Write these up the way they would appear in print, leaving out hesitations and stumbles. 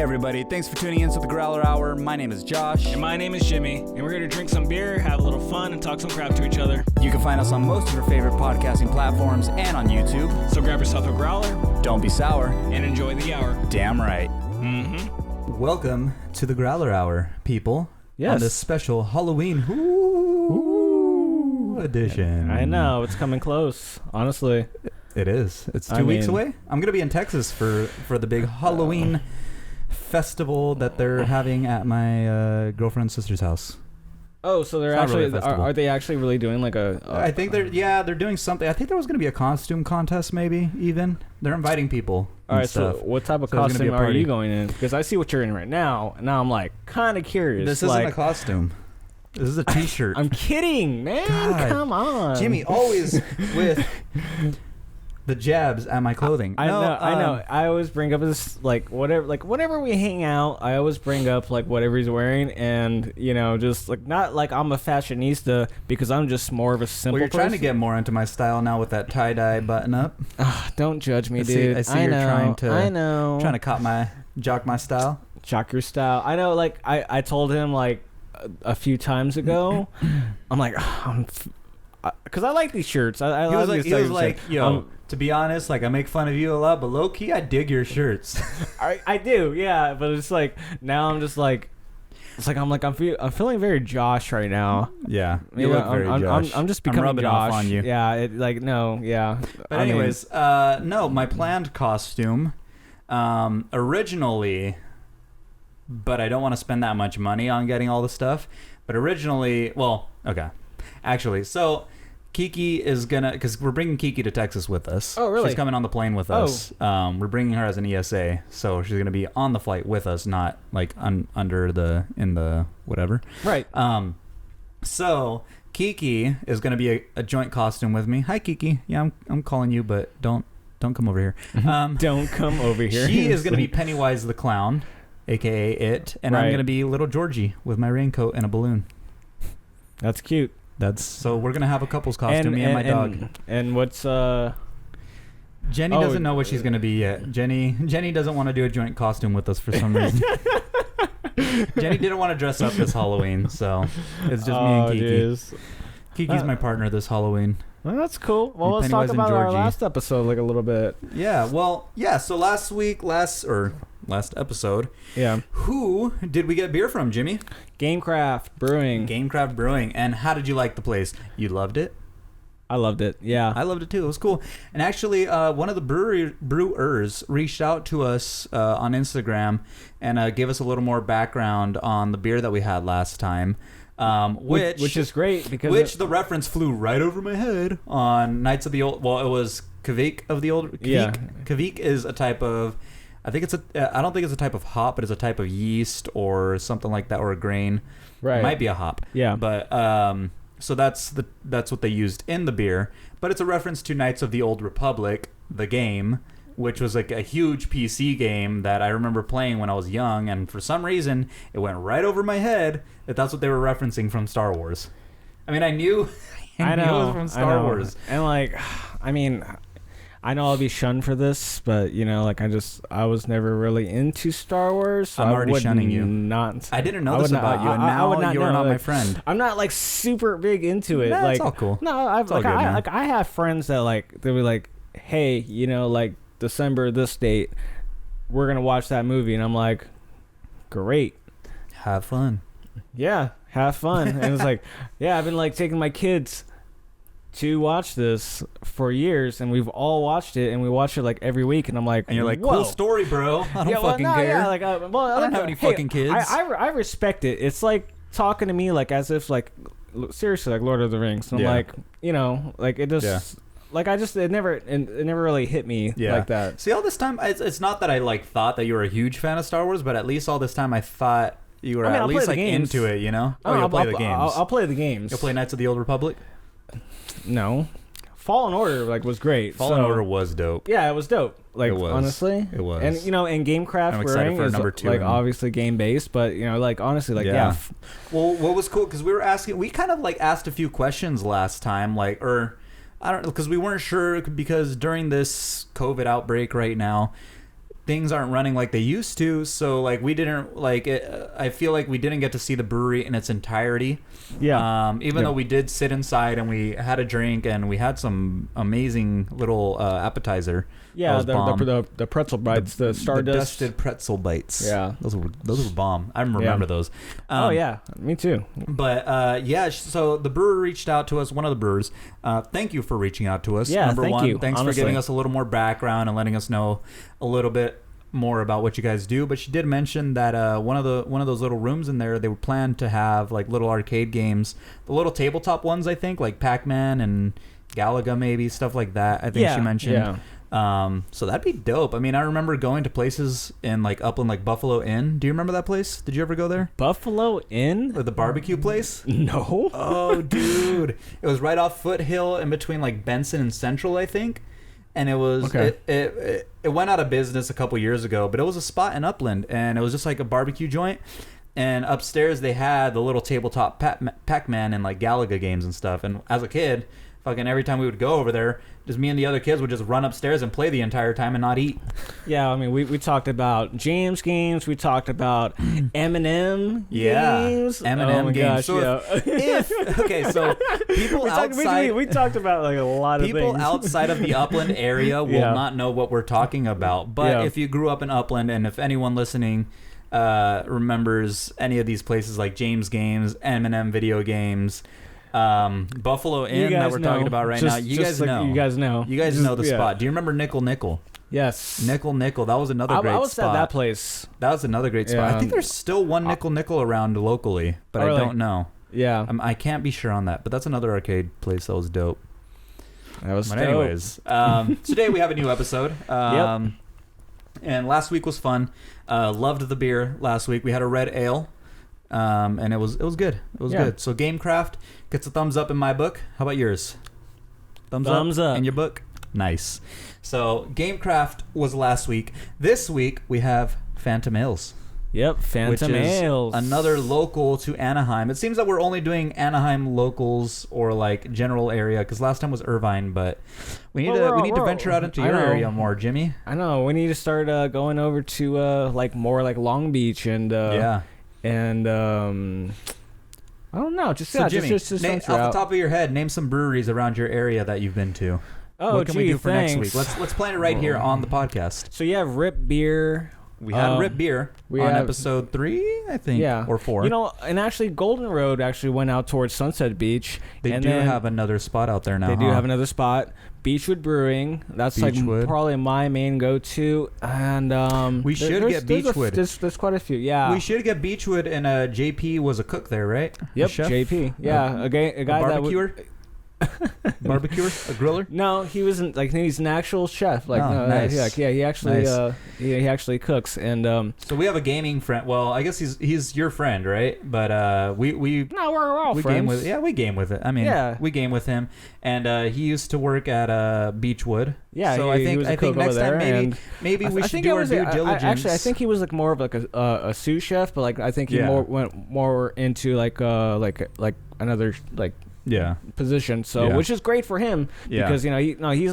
everybody, thanks for tuning in to the Growler Hour. My name is Josh. And my name is Jimmy. And we're here to drink some beer, have a little fun, and talk some crap to each other. You can find us on most of your favorite podcasting platforms and on YouTube. So grab yourself a growler. Don't be sour. And enjoy the hour. Damn right. Mm-hmm. Welcome to the Growler Hour, people. Yes. On this special Halloween edition. I know, it's coming close, honestly. It is. It's 2 weeks away. I'm going to be in Texas for the big Halloween festival that they're having at my girlfriend's sister's house. Oh, so they're It's not actually really a festival. are they actually really doing like a I think they're doing something. I think there was going to be a costume contest, maybe even. They're inviting people. All right, stuff. so what type of So there's gonna be costume a are party. you going in? Because I see what you're in right now, and now I'm like kind of curious. This like, isn't a costume. This is a T-shirt. I'm kidding, man. God. Come on, Jimmy always with the jabs at my clothing. I know. I always bring up this whenever we hang out, I always bring up like whatever he's wearing, and just like not like I'm a fashionista because I'm just more of a simple. Well, you're trying to person. get more into my style now with that tie-dye button-up. Don't judge me, I dude. see you're trying to. I know. Trying to jock my style. Jock your style. I know. Like I told him like a few times ago. I'm like, because I like these shirts. I He like was these like, things. yo, to be honest, like I make fun of you a lot, but low key, I dig your shirts. I do, yeah. But it's like now I'm just like, it's like I'm feeling very Josh right now. Yeah, you look very Josh. I'm just becoming rubbing Josh. off on you. Yeah, yeah. But anyways, no, my planned costume, originally, but I don't want to spend that much money on getting all the stuff. But originally, actually, so Kiki is gonna, because we're bringing Kiki to Texas with us. Oh, really? She's coming on the plane with us. We're bringing her as an ESA, so she's gonna be on the flight with us, not like in the whatever. Right. So Kiki is gonna be a joint costume with me. Hi, Kiki. Yeah, I'm calling you, but don't come over here. Don't come over here. She is gonna be Pennywise the Clown, aka It, and I'm Right. gonna be little Georgie with my raincoat and a balloon. That's cute. So we're gonna have a couple's costume, me and my dog. And what's Jenny doesn't know what she's gonna be yet. Jenny doesn't want to do a joint costume with us for some reason. Jenny didn't want to dress up this Halloween, so it's just me and Kiki. Geez. Kiki's my partner this Halloween. Well, that's cool. Well, let's Pennywise talk and about our Georgie. last episode like a little bit. Yeah, so last episode, Yeah. who did we get beer from, Jimmy? Gamecraft Brewing. Gamecraft Brewing. And how did you like the place? You loved it? I loved it. Yeah. I loved it too. It was cool. And actually, one of the brewers reached out to us on Instagram and gave us a little more background on the beer that we had last time. Which is great because the reference flew right over my head on Knights of the Old. Well, it was Kvik of the Old. Kvik. Yeah. Kvik is a type of. I don't think it's a type of hop, but it's a type of yeast or something like that, or a grain. right. It might be a hop. Yeah. But so that's what they used in the beer. But it's a reference to Knights of the Old Republic, the game, which was like a huge PC game that I remember playing when I was young, and for some reason it went right over my head that that's what they were referencing from Star Wars. I mean, I knew I know it was from Star Wars. And like, I mean, I know I'll be shunned for this, but like I was never really into Star Wars. So I'm already would shunning you. Not. I didn't know this about you, and I would now not you are know. not my Like, friend. I'm not like super big into it. Nah, like it's all cool. No, I have friends that like they'll be like, hey, like December this date, we're gonna watch that movie, and I'm like, great. Have fun. Yeah, have fun. And it's like, yeah, I've been like taking my kids to watch this for years, and we've all watched it, and we watch it like every week, and I'm like, And you're like, whoa. cool story, bro. I don't fucking care. Yeah, like, I don't have any fucking kids. I respect it. It's like talking to me like as if like seriously like Lord of the Rings. And I'm like, like it just. Yeah. Like it never really hit me like that. See, all this time, it's not that I like thought that you were a huge fan of Star Wars, but at least all this time I thought you were at I'll least play like the games. into it, Oh, you'll play the games. I'll play the games. You'll play Knights of the Old Republic. No, Fallen Order like was great. Fallen Order was dope. Yeah, it was dope. Like It was. Honestly, It was. And and Gamecraft I'm excited Brewing for is number 2. like obviously game based, but like honestly, like yeah. Well, what was cool because we kind of like asked a few questions last time, like I don't know, because we weren't sure because during this COVID outbreak right now, things aren't running like they used to, so like we didn't like it, I feel like we didn't get to see the brewery in its entirety. Even though we did sit inside and we had a drink and we had some amazing little appetizer. The pretzel bites, the stardust, the dusted pretzel bites. Yeah, those were bomb. I remember those. Me too. But so the brewer reached out to us, one of the brewers. Thank you for reaching out to us. Number thank one, you. Thanks Honestly. for giving us a little more background and letting us know a little bit more about what you guys do. But she did mention that one of those little rooms in there, they were planned to have like little arcade games, the little tabletop ones, I think, like Pac-Man and Galaga, maybe stuff like that. I think she mentioned. So that'd be dope. I mean, I remember going to places in like Upland, like Buffalo Inn. Do you remember that place? Did you ever go there? Buffalo Inn? Or the barbecue place? No. Oh, dude. It was right off Foothill in between like Benson and Central, I think. And it was it went out of business a couple years ago, but it was a spot in Upland, and it was just like a barbecue joint. And upstairs they had the little tabletop Pac-Man and like Galaga games and stuff. And as a kid, fucking every time we would go over there, just me and the other kids would just run upstairs and play the entire time and not eat. Yeah, I mean, we talked about James games. We talked about Eminem games. Eminem games. Gosh, so people outside... We talked about like a lot of things. People outside of the Upland area will not know what we're talking about. But if you grew up in Upland, and if anyone listening remembers any of these places like James Games, Eminem video games... Buffalo Inn that we're talking about right now. You guys know. You guys know the spot. Do you remember Nickel? Yes. Nickel. That was another great spot. I was at that place. That was another great spot. I think there's still one Nickel around locally, but I don't know. Yeah. I can't be sure on that, but that's another arcade place that was dope. That was dope. Anyways, today we have a new episode. And last week was fun. Loved the beer last week. We had a red ale. And it was good. It was good. So Gamecraft gets a thumbs up in my book. How about yours? Thumbs up in your book? Nice. So Gamecraft was last week. This week we have Phantom Ales. Yep, Phantom Ales. Another local to Anaheim. It seems that we're only doing Anaheim locals or like general area, because last time was Irvine, but we need to venture out into your area more, Jimmy. I know. We need to start going over to like more like Long Beach and And I don't know. Jimmy, off the top of your head, name some breweries around your area that you've been to. What can we do for next week? Let's plan it right here on the podcast. So you have Rip Beer. We had Rip Beer on episode 3, I think, or 4. You know, and actually Golden Road actually went out towards Sunset Beach. They do have another spot out there now. They do have another spot. Beechwood Brewing. That's like probably my main go-to. And we should get Beechwood. There's quite a few. Yeah. We should get Beechwood, and JP was a cook there, right? Yep, JP. Yeah, a guy barbecuer. Barbecuer, a griller. No, he wasn't like he's an actual chef. Like, nice. He actually he actually cooks. And so we have a gaming friend. Well, I guess he's your friend, right? But we're all friends. We game with it. I mean, we game with him, and he used to work at Beechwood. Yeah, so I think next time maybe we should do our due diligence. Actually, I think he was like more of like a sous chef, but like I think he went more into like another like position. So which is great for him because he's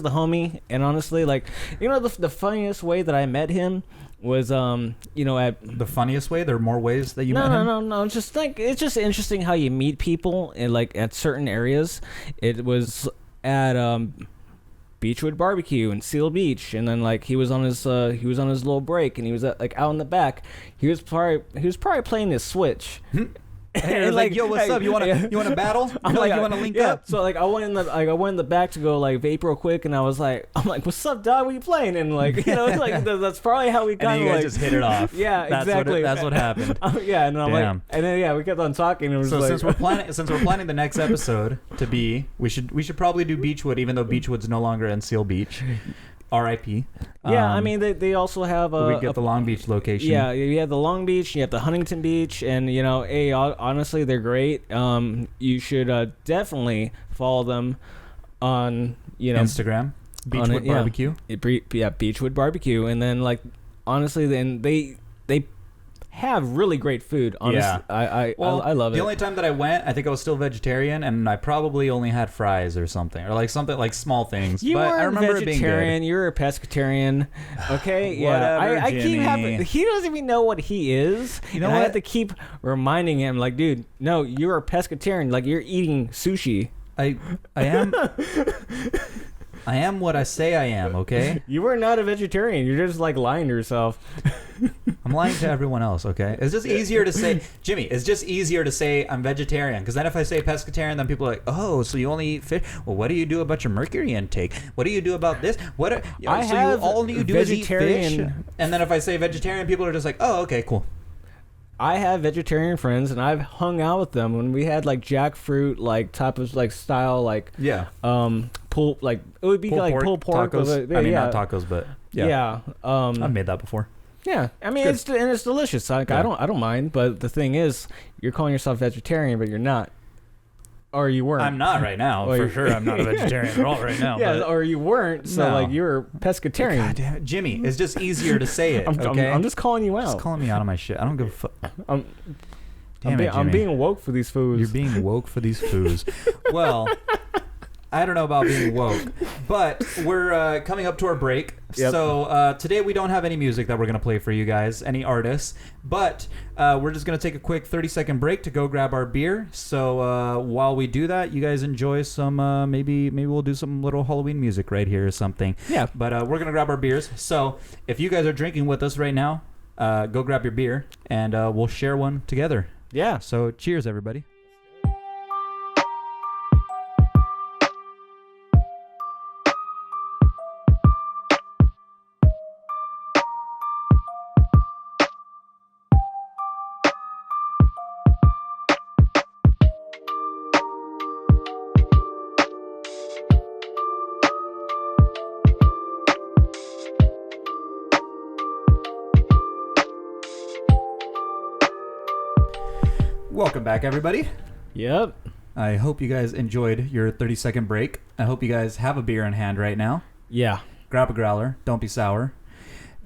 the homie. And honestly, like the funniest way that I met him was at the funniest way. There are more ways that you met him. No. Just like it's just interesting how you meet people in like at certain areas. It was at Beechwood Barbecue in Seal Beach, and then like he was on his little break, and he was like out in the back. He was probably playing his Switch. And like, yo, what's up? You want to battle? You want to link up? So like I went in the back to go like vape real quick, and I'm like, what's up, dog? What are you playing? And like like that's probably how we got. And you guys just hit it off. Yeah, exactly. That's what happened. And I'm like, and then we kept on talking. And since we're planning the next episode to be, we should probably do Beechwood, even though Beechwood's no longer in Seal Beach. R.I.P. Yeah, I mean they also have we get the Long Beach location. Yeah, you have the Long Beach, you have the Huntington Beach, and honestly they're great. You should definitely follow them on Instagram, Beechwood Barbecue. Beechwood Barbecue, and then like honestly, then they have really great food. Honestly, Yeah. I love it. The only time that I went, I think I was still vegetarian, and I probably only had fries or something, or like something like small things. You but weren't I remember vegetarian. it being good. You're a pescatarian. Okay, Whatever, I keep Jimmy. having. He doesn't even know what he is. You know and what? I have to keep reminding him, like, dude, no, you're a pescatarian. Like, you're eating sushi. I am. I am what I say I am, okay? You are not a vegetarian. You're just like lying to yourself. I'm lying to everyone else, okay? It's just easier to say, Jimmy, it's just easier to say I'm vegetarian. Because then if I say pescatarian, then people are like, oh, so you only eat fish? Well, what do you do about your mercury intake? What do you do about this? All you do is eat fish? And then if I say vegetarian, people are just like, oh, okay, cool. I have vegetarian friends, and I've hung out with them when we had like jackfruit, like type of like style, like pulled, like it would be like pulled pork. Tacos. Not tacos, but yeah. I've made that before. Yeah, I mean it's delicious. Like I don't mind, but the thing is, you're calling yourself vegetarian, but you're not. Or you weren't. I'm not right now. For sure, I'm not a vegetarian at all right now. Yeah, or you weren't. So like you're pescatarian. God damn it. Jimmy, it's just easier to say it. Okay, I'm just calling you out. Just calling me out of my shit. I don't give a fuck. I'm being woke for these foods. You're being woke for these foods. Well, I don't know about being woke, but we're coming up to our break. Yep. So today we don't have any music that we're going to play for you guys, any artists, but we're just going to take a quick 30-second break to go grab our beer. So while we do that, you guys enjoy some, maybe we'll do some little Halloween music right here or something. Yeah. But we're going to grab our beers. So if you guys are drinking with us right now, go grab your beer and we'll share one together. Yeah. So cheers, everybody. Welcome back, everybody. Yep. I hope you guys enjoyed your 30-second break. I hope you guys have a beer in hand right now. Yeah. Grab a growler. Don't be sour.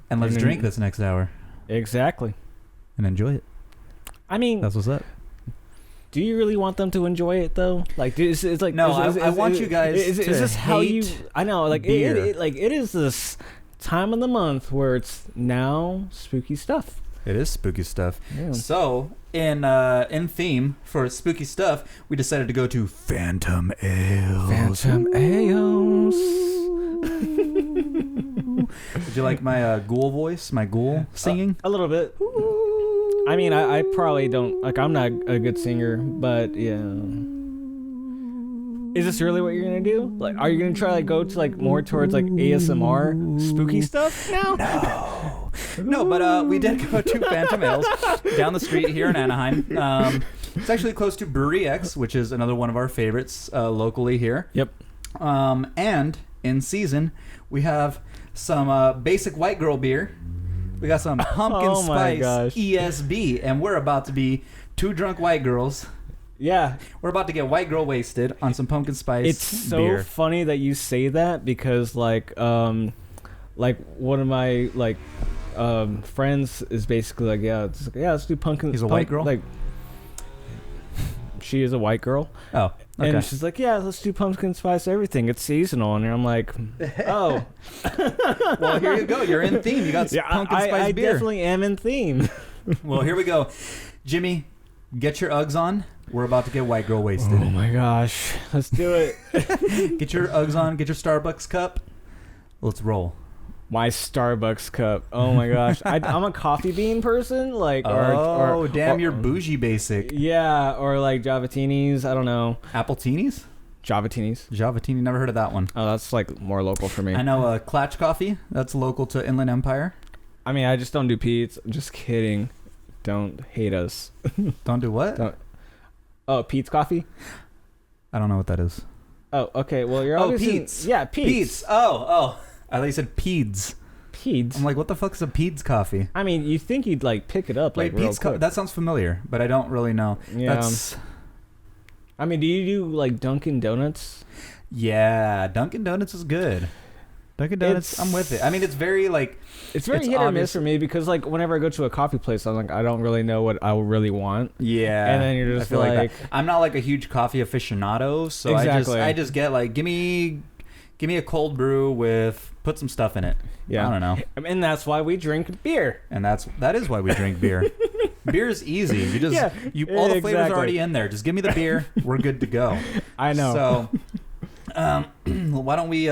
And let's drink this next hour. Exactly. And enjoy it. I mean... That's what's up. Do you really want them to enjoy it, though? Like, it's like... No, I want you guys to Is this how you... I know, like, beer. It is this time of the month where it's now spooky stuff. It is spooky stuff. Yeah. So, in theme for spooky stuff, we decided to go to Phantom Ales. Phantom Ales. Did you like my ghoul voice, my ghoul singing? A little bit. I mean, I probably don't... Like, I'm not a good singer, but yeah. Is this really what you're going to do? Like, are you going to try to go to, like, more towards, like, ASMR spooky stuff now? No, but we did go to Phantom Ales down the street here in Anaheim. It's actually close to Brewery X, which is another one of our favorites locally here. Yep. And in season, we have some basic white girl beer. We got some Pumpkin Spice ESB, and we're about to be two drunk white girls. Yeah. We're about to get white girl wasted on some Pumpkin Spice It's so beer. funny that you say that because, like one of my, like, friends is basically like, let's do pumpkin. He's a white girl? Like, she is a white girl. Oh, okay. And she's like, yeah, let's do pumpkin spice everything. It's seasonal. And I'm like, oh. Well, here you go. You're in theme. You got pumpkin spice beer. I definitely am in theme. Well, here we go. Jimmy, get your Uggs on. We're about to get white girl wasted. Oh, my gosh. Let's do it. Get your Uggs on. Get your Starbucks cup. Let's roll. My Starbucks cup. Oh my gosh. I'm a coffee bean person. Like, you're bougie basic. Yeah, or like Javatinis. I don't know. Appletinis? Javatini. Never heard of that one. Oh, that's like more local for me. I know Klatch Coffee. That's local to Inland Empire. I mean, I just don't do Pete's. I'm just kidding. Don't hate us. Don't do what? Oh, Pete's Coffee? I don't know what that is. Oh, okay. Well, you're obviously... Pete's. Yeah, Pete's. Oh. I thought you said Peds. Peds? I'm like, what the fuck's a Peds coffee? I mean, you think you'd, like, pick it up, like, real quick. That sounds familiar, but I don't really know. Yeah. I mean, do you do, like, Dunkin' Donuts? Yeah, Dunkin' Donuts is good. Dunkin' Donuts, I'm with it. I mean, it's very like it's very hit or miss for me because like whenever I go to a coffee place, I'm like I don't really know what I really want. Yeah, and then you're just like I'm not like a huge coffee aficionado, so I just get like give me a cold brew with put some stuff in it. Yeah, I don't know. And that's why we drink beer. And that is why we drink beer. Beer is easy. You just all the flavors are already in there. Just give me the beer. We're good to go. I know. So, why don't we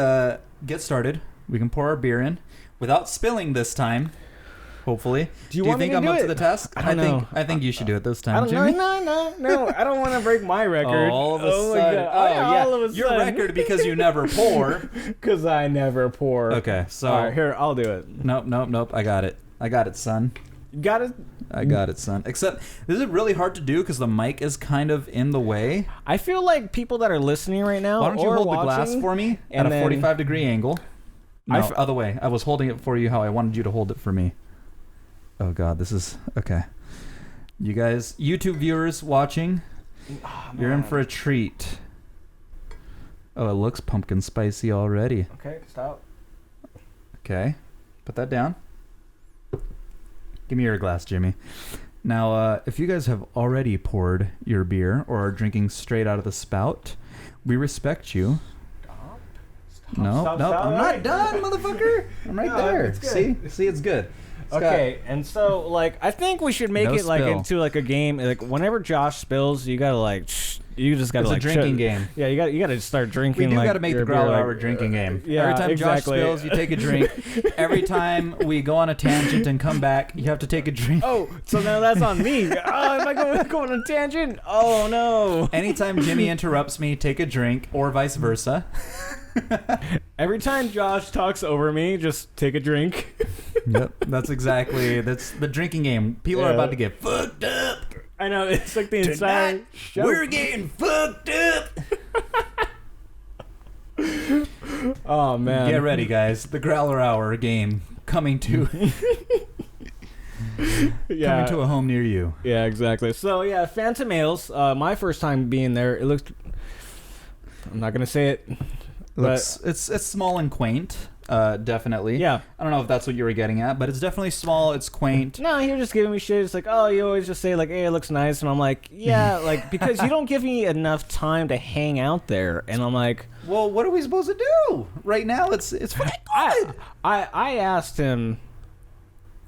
get started? We can pour our beer in without spilling this time. Hopefully. Do you think I'm up to the task? I think you should do it this time, Jimmy. No. I don't want to break my record. All of a sudden. All of a Your sudden. record because you never pour. Because I never pour. Okay, so. All right, here, I'll do it. Nope. I got it, son. You got it? I got it, son. Except, this is really hard to do because the mic is kind of in the way. I feel like people that are listening right now. Why don't you hold the glass for me at a 45-degree angle? No, other way. I was holding it for you how I wanted you to hold it for me. Oh, God, this is... Okay. You guys, YouTube viewers watching, you're in for a treat. Oh, it looks pumpkin spicy already. Okay, stop. Okay. Put that down. Give me your glass, Jimmy. Now, if you guys have already poured your beer or are drinking straight out of the spout, we respect you. Stop. I'm not done, motherfucker. I'm right there. See, it's good. Okay, and so like I think we should make it like into like a game. Like whenever Josh spills, you gotta like you just gotta it's like a drinking game. Yeah, you gotta start drinking. We do like, gotta make the Growler Hour drinking game. Yeah, every time exactly. Josh spills, you take a drink. Every time we go on a tangent and come back, you have to take a drink. Oh, so now that's on me. Oh, am I going on a tangent? Oh no. Anytime Jimmy interrupts me, take a drink, or vice versa. Every time Josh talks over me, just take a drink. Yep, that's the drinking game. People are about to get fucked up. I know, it's like the entire show. We're getting fucked up. Oh man, get ready, guys. The Growler Hour game coming to coming to a home near you. Yeah, exactly. So yeah, Phantom Ales. My first time being there, it looked. I'm not gonna say it. It's small and quaint, definitely. Yeah. I don't know if that's what you were getting at, but it's definitely small. It's quaint. No, you're just giving me shit. It's like, oh, you always just say like, hey, it looks nice, and I'm like, yeah, like because you don't give me enough time to hang out there, and I'm like, well, what are we supposed to do right now? It's fucking good. I asked him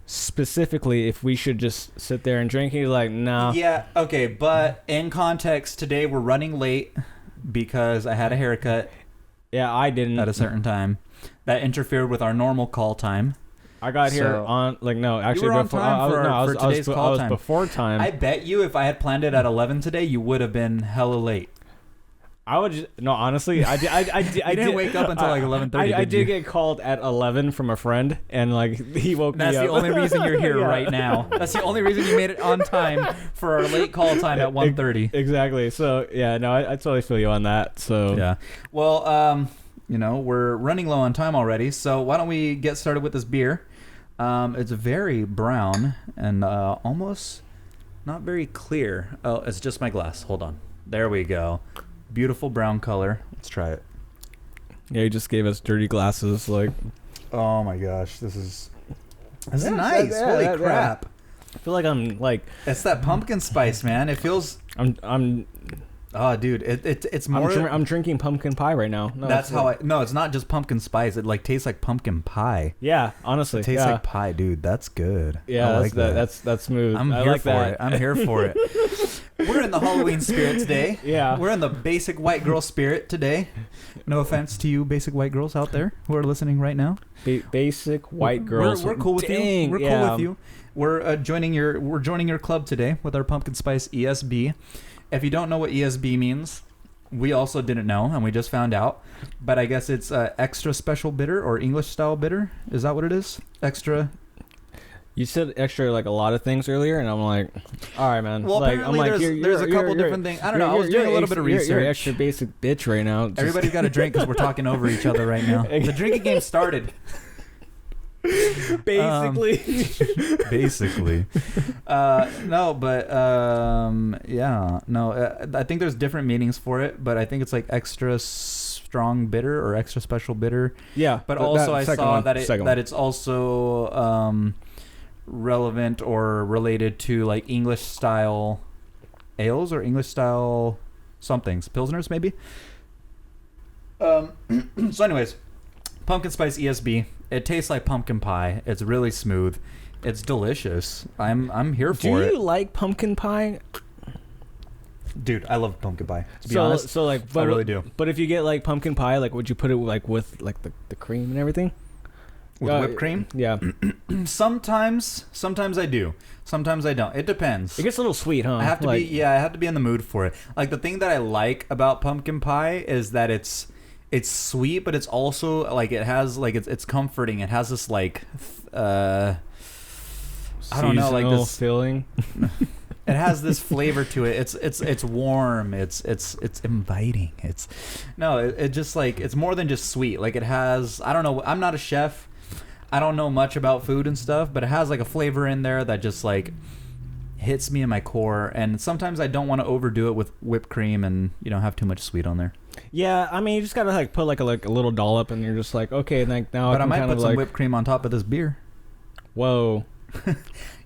specifically if we should just sit there and drink. He's like, no. Yeah. Okay, but in context, today we're running late because I had a haircut. Yeah, I didn't. At a certain time. That interfered with our normal call time. I got here on, like, no, actually, you were on time for today's call time. I was before time. I bet you if I had planned it at 11 today, you would have been hella late. I would just, no, honestly, I didn't wake up until like 11:30. I did get called at 11 from a friend, and like he woke me up. That's the only reason you're here right now. That's the only reason you made it on time for our late call time at 1:30. Exactly. So yeah, no, I totally feel you on that. So yeah. Well, we're running low on time already, so why don't we get started with this beer? It's very brown and almost not very clear. Oh, it's just my glass. Hold on. There we go. Beautiful brown color. Let's try it. Yeah, he just gave us dirty glasses. Like, oh my gosh, this is nice. Holy crap! I feel like I'm like. It's that pumpkin spice, man. It feels. I'm. Oh, dude, it's more. I'm drinking pumpkin pie right now. No, that's how No, it's not just pumpkin spice. It like tastes like pumpkin pie. Yeah, honestly, it tastes like pie, dude. That's good. Yeah, I like that. That's smooth. I'm here for it. I'm here for it. We're in the Halloween spirit today. Yeah, we're in the basic white girl spirit today. No offense to you, basic white girls out there who are listening right now. Basic white girls. We're cool with you. We're cool with you. We're joining your club today with our Pumpkin Spice ESB. If you don't know what ESB means, we also didn't know, and we just found out. But I guess it's extra special bitter or English style bitter. Is that what it is? Extra. You said extra like a lot of things earlier, and I'm like, all right, man. Well, like, apparently there's a couple different things. I don't know. I was doing a little bit of research. You're extra basic bitch right now. Just... Everybody's got a drink because we're talking over each other right now. The drinking game started. Basically. I think there's different meanings for it, but I think it's like extra strong bitter or extra special bitter. Yeah, but also I saw that it's also relevant or related to like English style ales or English style somethings, pilsners maybe. So anyways, Pumpkin Spice ESB. It tastes like pumpkin pie. It's really smooth. It's delicious. I'm here for it. Do you like pumpkin pie? Dude, I love pumpkin pie. To be honest, so like, I really do. But if you get like pumpkin pie, like, would you put it like with like the cream and everything? With whipped cream? Yeah. Sometimes I do. Sometimes I don't. It depends. It gets a little sweet, huh? I have to be in the mood for it. Like the thing that I like about pumpkin pie is that it's sweet, but it's also like it has like it's comforting. It has this like I don't know, like this feeling. It has this flavor to it. It's warm. It's inviting. It just like it's more than just sweet. Like it has, I don't know. I'm not a chef. I don't know much about food and stuff, but it has like a flavor in there that just like hits me in my core. And sometimes I don't want to overdo it with whipped cream and have too much sweet on there. Yeah, I mean you just gotta like put like a little dollop, and you're just like, okay, like now. But I might put some whipped cream on top of this beer. Whoa.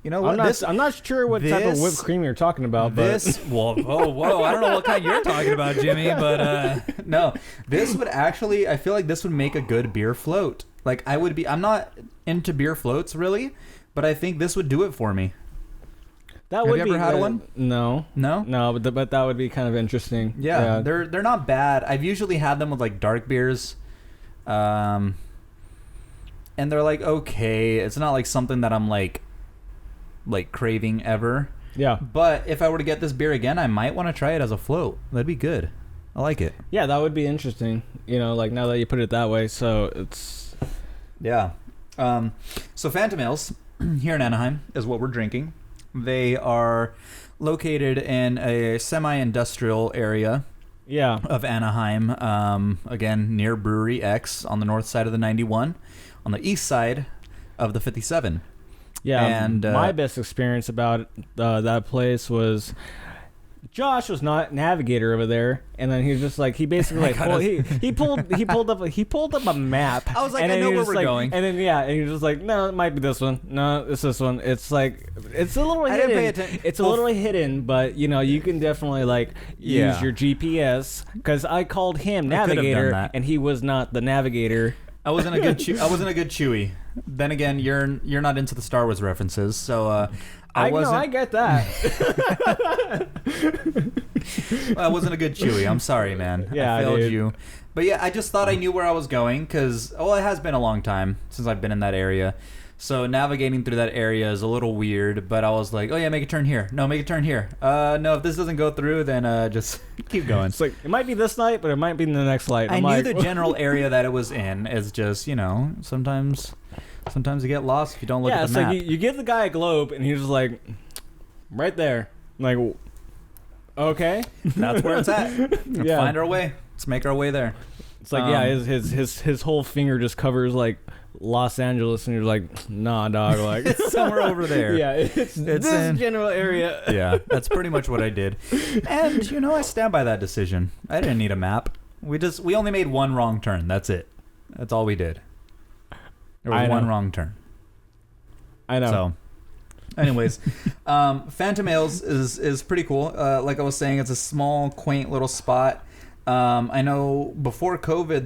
You know what? I'm not sure what type of whipped cream you're talking about. Whoa! I don't know what kind you're talking about, Jimmy. But no, this would actually. I feel like this would make a good beer float. Like I'm not into beer floats really, but I think this would do it for me. Have you ever had one? No, but that would be kind of interesting. Yeah, they're not bad. I've usually had them with like dark beers, and they're like okay. It's not like something that I'm like craving ever. Yeah. But if I were to get this beer again, I might want to try it as a float. That'd be good. I like it. Yeah, that would be interesting. Like now that you put it that way, so it's yeah. So Phantom Ales here in Anaheim is what we're drinking. They are located in a semi-industrial area of Anaheim. Again, near Brewery X on the north side of the 91, on the east side of the 57. Yeah, and my best experience about that place was Josh was not navigator over there, and then he was just like he basically like he pulled up a map. I was like, I know where we're going, and then and he was just like, no, it might be this one. No, it's this one. It's like it's a little hidden. Didn't pay attention. It's a little hidden, but you can definitely like use your GPS because I called him navigator, and he was not the navigator. I wasn't a good Chewie. Then again, you're not into the Star Wars references, so I wasn't. No, I get that. I wasn't a good Chewie. I'm sorry, man. Yeah, I failed you. But yeah, I just thought I knew where I was going because it has been a long time since I've been in that area. So navigating through that area is a little weird, but I was like, oh yeah, make a turn here. No, make a turn here. No, if this doesn't go through, then just keep going. It's like, it might be this light, but it might be in the next light. I knew the general area that it was in. It's just, sometimes you get lost if you don't look at the map. Yeah, so you give the guy a globe, and he's just like, right there. I'm like, okay. That's where it's at. Let's find our way. Let's make our way there. It's like, his whole finger just covers, like, Los Angeles, and you're like, nah, dog, like it's somewhere over there. Yeah, it's this general area. Yeah, that's pretty much what I did, and I stand by that decision. I didn't need a map. We only made one wrong turn. That's it. That's all we did. There was one wrong turn. I know. So, anyways, Phantom Ales is pretty cool. Like I was saying, it's a small, quaint little spot. I know before COVID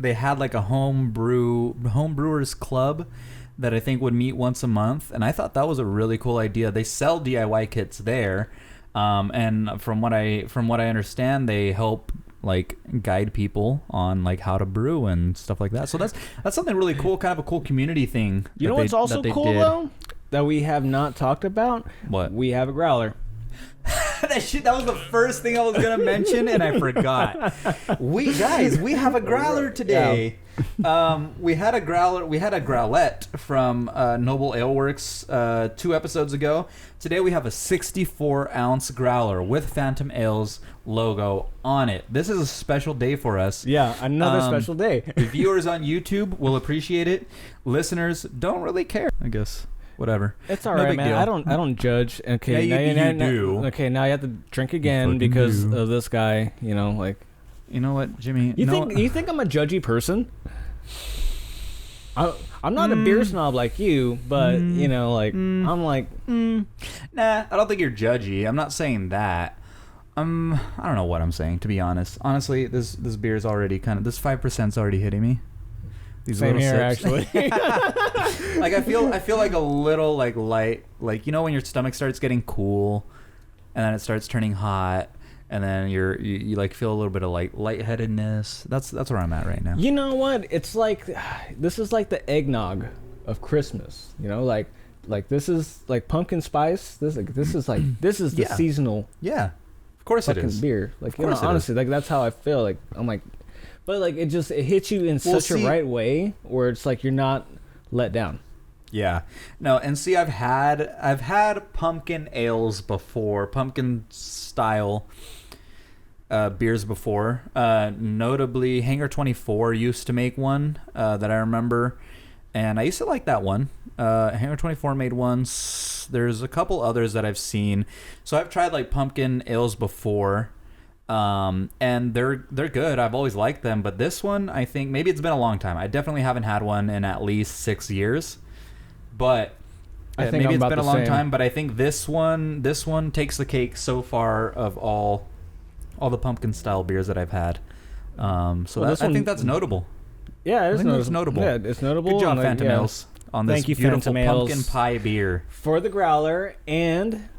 they had like a home brewers club that I think would meet once a month, and I thought that was a really cool idea. They sell DIY kits there, and from what I understand, they help like guide people on like how to brew and stuff like that. So that's something really cool, kind of a cool community thing. You know what's also cool though that we have not talked about? What? We have a growler. That was the first thing I was gonna mention, and I forgot. We have a growler today. Yeah. We had a growlette from Noble Ale Works 2 episodes ago. Today we have a 64-ounce growler with Phantom Ales logo on it. This is a special day for us. Yeah, another special day. The viewers on YouTube will appreciate it. Listeners don't really care, I guess. Whatever. It's all right, man. Deal. I don't judge. Okay, you do. Okay, now you have to drink again because of this guy. Like. You know what, Jimmy? You think I'm a judgy person? I'm not a beer snob like you, but I'm like, nah. I don't think you're judgy. I'm not saying that. I don't know what I'm saying, to be honest. Honestly, this beer is already this 5%'s already hitting me. These same here, sips. actually. Like I feel like a little like light, like when your stomach starts getting cool, and then it starts turning hot. And then you like feel a little bit of like lightheadedness. That's where I'm at right now. You know what? It's like this is like the eggnog of Christmas. Like this is like pumpkin spice. This is the seasonal. Yeah, of course it is beer. Like honestly, like that's how I feel. Like I'm like, but like it hits you in such a right way where it's like you're not let down. Yeah. No, and see, I've had pumpkin ales before, pumpkin style beers before. Notably, Hangar 24 used to make one that I remember, and I used to like that one. Hangar 24 made one. There's a couple others that I've seen. So I've tried like pumpkin ales before, and they're good. I've always liked them, but this one, I think maybe it's been a long time. I definitely haven't had one in at least 6 years. But I think maybe it's been a long time, but I think this one takes the cake so far of all the pumpkin style beers that I've had. I think that's notable. Yeah, it is notable. Yeah, it's notable. Good job, Phantom Ales, on this beautiful pumpkin pie beer for the growler and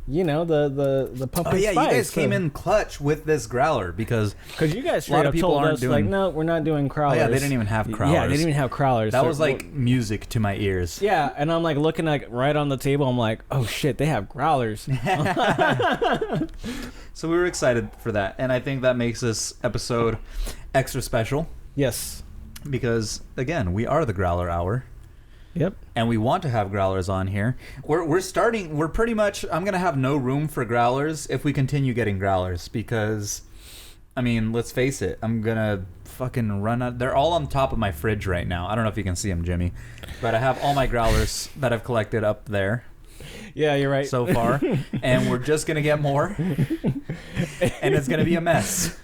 the pumpkin spice. You guys came in clutch with this growler because you guys straight up told us like, no, we're not doing crowlers. Oh, yeah, they didn't even have crowlers. Yeah, they didn't even have crowlers. That was like music to my ears. Yeah, and I'm like looking like right on the table. I'm like, oh shit, they have growlers. So we were excited for that, and I think that makes this episode extra special. Yes, because again, we are the Growler Hour. Yep. And we want to have growlers on here. We're pretty much, I'm going to have no room for growlers if we continue getting growlers because, I mean, let's face it, I'm going to fucking run out. They're all on top of my fridge right now. I don't know if you can see them, Jimmy, but I have all my growlers that I've collected up there. Yeah, you're right. So far. And we're just going to get more. And it's going to be a mess.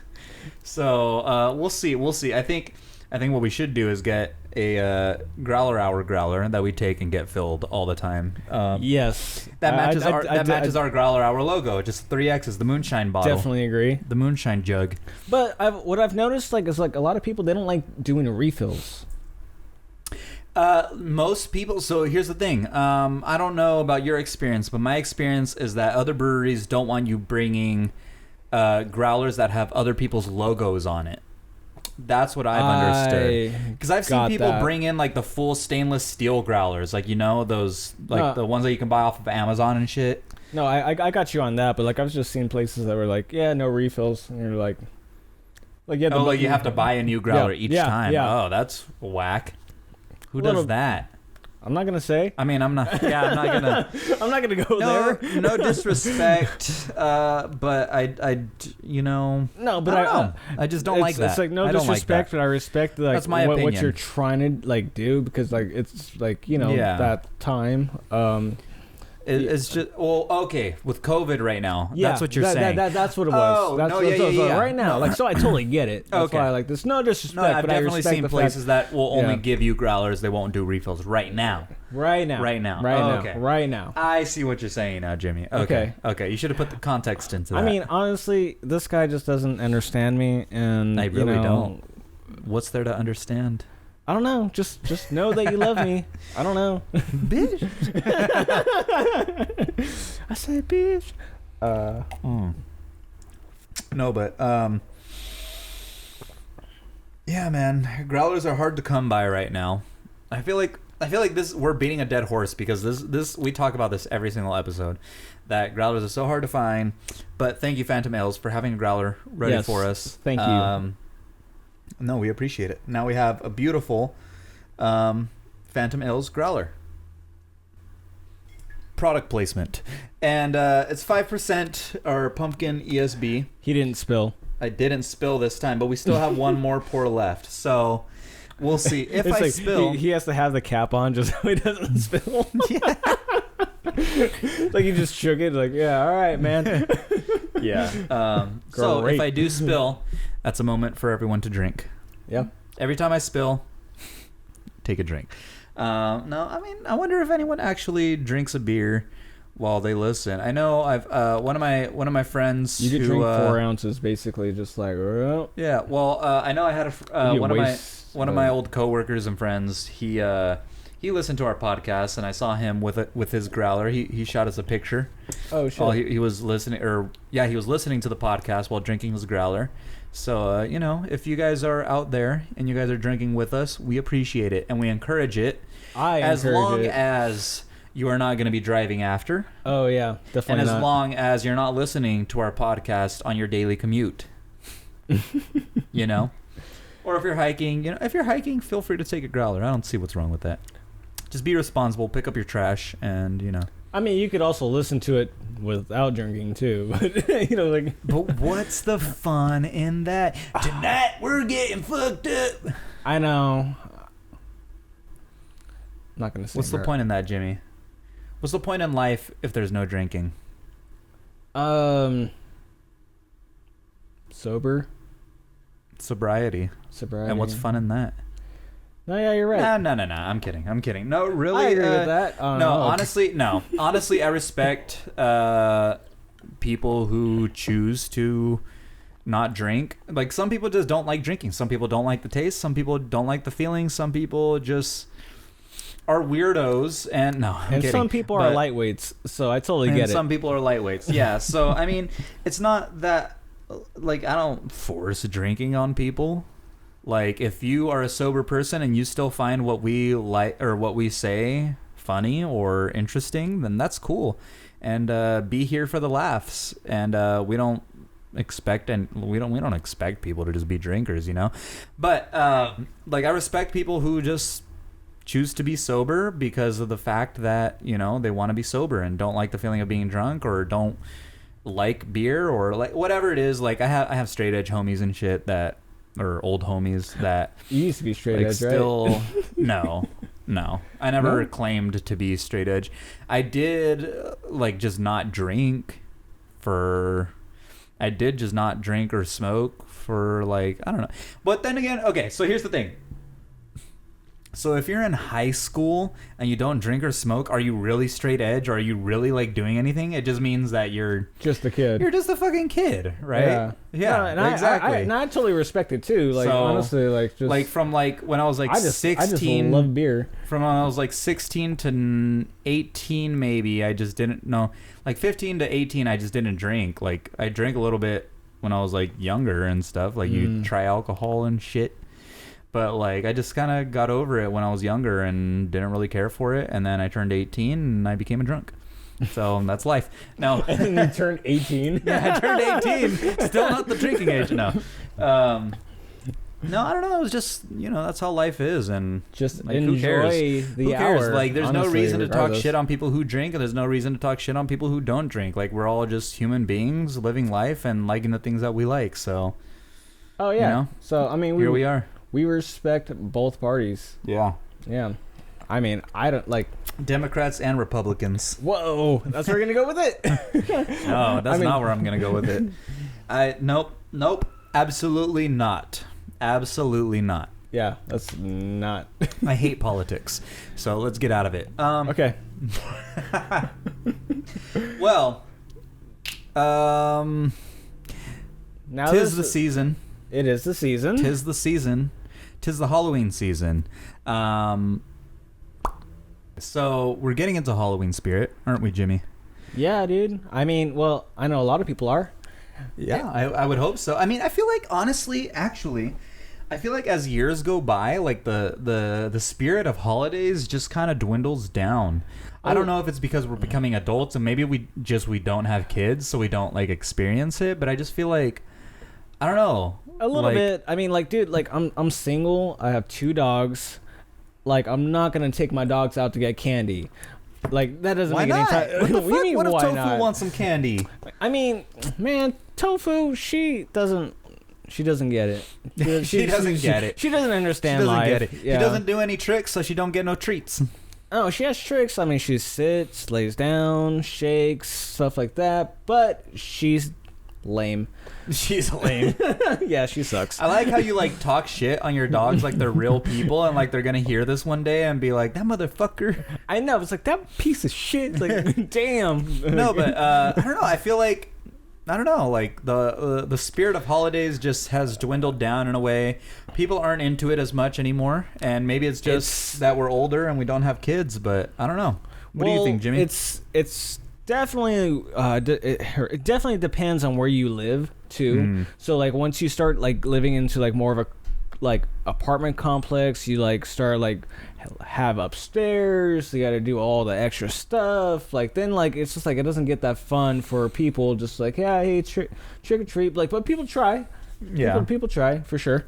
So we'll see. I think what we should do is get a Growler Hour growler that we take and get filled all the time. Yes, that matches our Growler Hour logo. Just 3X is the moonshine bottle. Definitely agree. The moonshine jug. But what I've noticed is like a lot of people, they don't like doing refills. Most people. So here's the thing. I don't know about your experience, but my experience is that other breweries don't want you bringing growlers that have other people's logos on it. That's what I've understood. Because I've seen people bring in like the full stainless steel growlers, like those the ones that you can buy off of Amazon and shit. No, I got you on that, but like I was just seeing places that were like, yeah, no refills, and you're like yeah, you have to buy a new growler each time. Yeah. Oh, that's whack. Who does that? I'm not gonna say. I mean, I'm not. Yeah, I'm not gonna. I'm not gonna go there. No disrespect, but I. No, but I just don't like that. It's like no disrespect, but I respect that's my opinion. What you're trying to like do because like it's like that time. It's just okay with COVID right now. Yeah, that's what you're saying. That's what it was. Right now, like so, I totally get it. That's why I like this. No disrespect, I've but I definitely seen places that will only give you growlers. They won't do refills right now. Right now. I see what you're saying now, Jimmy. Okay. You should have put the context into that. I mean, honestly, this guy just doesn't understand me, and I really don't. What's there to understand? I don't know. Just know that you love me. I don't know. Bitch. I said bitch. No, but yeah, man. Growlers are hard to come by right now. I feel like this we're beating a dead horse because this we talk about this every single episode. That growlers are so hard to find. But thank you, Phantom Ales, for having a growler ready for us. Thank you. No, we appreciate it. Now we have a beautiful Phantom Ales growler. Product placement. And it's 5% our Pumpkin ESB. He didn't spill. I didn't spill this time, but we still have one more pour left. So we'll see. If I like spill... He has to have the cap on just so he doesn't spill. Yeah. Like he just shook it like, yeah, all right, man. Yeah. So if I do spill... That's a moment for everyone to drink. Yeah. Every time I spill, take a drink. No, I mean, I wonder if anyone actually drinks a beer while they listen. I know I've one of my friends. You could drink 4 ounces, basically, just like. Yeah. Well, I know I had one of my old coworkers and friends. He listened to our podcast, and I saw him with his growler. He shot us a picture. Oh shit! He was listening, he was listening to the podcast while drinking his growler. So if you guys are out there and you guys are drinking with us, we appreciate it and we encourage it. As long as you are not going to be driving after. Oh yeah, definitely. And as long as you're not listening to our podcast on your daily commute. Or if you're hiking, feel free to take a growler. I don't see what's wrong with that. Just be responsible, pick up your trash, and I mean, you could also listen to it without drinking too, but But what's the fun in that? Tonight we're getting fucked up. I know. I'm not gonna say. What's the point in that, Jimmy? What's the point in life if there's no drinking? Sobriety. And what's fun in that? No, yeah, you're right. No. I'm kidding. No, really. I agree with that. Honestly, I respect people who choose to not drink. Like, some people just don't like drinking. Some people don't like the taste. Some people don't like the feeling. Some people just are weirdos. And some people are lightweights. So I totally get it. Some people are lightweights. Yeah. So I mean, it's not that. Like, I don't force drinking on people. Like, if you are a sober person and you still find what we like or what we say funny or interesting, then that's cool. And be here for the laughs. And we don't expect people to just be drinkers, But like, I respect people who just choose to be sober because of the fact that they want to be sober and don't like the feeling of being drunk or don't like beer or like whatever it is. Like, I have straight edge homies and shit or old homies that you used to be straight edge, still, right? No. I never claimed to be straight edge. I did just not drink or smoke for I don't know. But then again, okay, so here's the thing. So if you're in high school and you don't drink or smoke, are you really straight edge? Or are you really doing anything? It just means that you're just a kid. You're just a fucking kid, right? Yeah, no, exactly. I totally respect it too. Honestly, from when I was 16. I just love beer. From when I was 16 to 18, maybe I just didn't know. 15 to 18, I just didn't drink. I drank a little bit when I was younger and stuff. You try alcohol and shit. But I just kind of got over it when I was younger and didn't really care for it. And then I turned 18 and I became a drunk. So that's life. No. And you turned 18? Yeah, I turned 18. Still not the drinking age. No. No, I don't know. It was just, that's how life is. And just enjoy who cares? The hour. There's no reason to talk shit on people who drink, and there's no reason to talk shit on people who don't drink. We're all just human beings living life and liking the things that we like. So. Oh, yeah. So, I mean, here we are. We respect both parties. Yeah. Yeah. I mean, I don't Democrats and Republicans. Whoa, that's where we're gonna go with it. No, that's not where I'm gonna go with it. Nope, absolutely not. Yeah, that's not. I hate politics, so let's get out of it. Okay. Well, now tis the season. It is the season. Tis the season. Tis the Halloween season. So we're getting into Halloween spirit, aren't we, Jimmy? Yeah, dude. I mean, well, I know a lot of people are. Yeah, I would hope so. I mean, I feel honestly, I feel as years go by, the spirit of holidays just kind of dwindles down. I don't know if it's because we're becoming adults and maybe we don't have kids, so we don't experience it. But I just feel I don't know. A little bit. I mean, dude, I'm single. I have 2 dogs. I'm not gonna take my dogs out to get candy. That doesn't why make not? any sense. What the fuck? What if why Tofu not? wants some candy? I mean, man, Tofu, she doesn't get it. She doesn't get it. She doesn't understand life. She doesn't get it. Yeah. She doesn't do any tricks, so she don't get no treats. Oh, she has tricks. I mean, she sits, lays down, shakes, stuff like that. But she's lame. She's lame. Yeah, she sucks. I like how you like talk shit on your dogs like they're real people and like they're gonna hear this one day and be like, that motherfucker. I know. It's like, that piece of shit. Like, damn. No, but I don't know. I feel like, I don't know, like the spirit of holidays just has dwindled down in a way. People aren't into it as much anymore, and maybe it's just that we're older and we don't have kids. But I don't know. What do you think, Jimmy? It's definitely it definitely depends on where you live too. So like once you start like living into like more of a like apartment complex, you like start like have upstairs, you got to do all the extra stuff, like then like it's just like it doesn't get that fun for people. Just like, yeah, hey, trick or treat, like, but people try. People try for sure.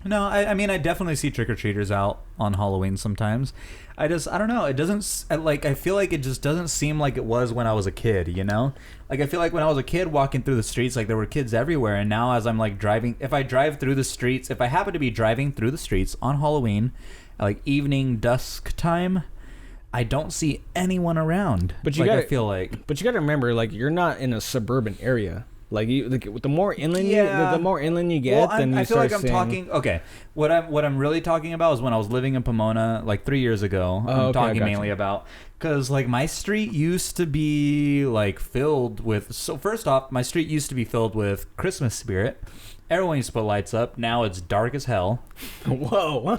No, I mean, I definitely see trick-or-treaters out on Halloween sometimes. I don't know. It doesn't, like, I feel like it just doesn't seem like it was when I was a kid, you know? Like, I feel like when I was a kid walking through the streets, like, there were kids everywhere. And now as I'm, like, driving, if I drive through the streets, if I happen to be driving through the streets on Halloween, like, evening, dusk time, I don't see anyone around. But you gotta, I feel like. But you got to remember, like, you're not in a suburban area. Like, the more inland the more inland you get, then you I feel like I'm seeing... talking. Okay, what I'm really talking about is when I was living in Pomona like 3 years ago. I'm talking mainly about because like my street used to be like filled with. So first off, my street used to be filled with Christmas spirit. Everyone used to put lights up. Now it's dark as hell. Whoa.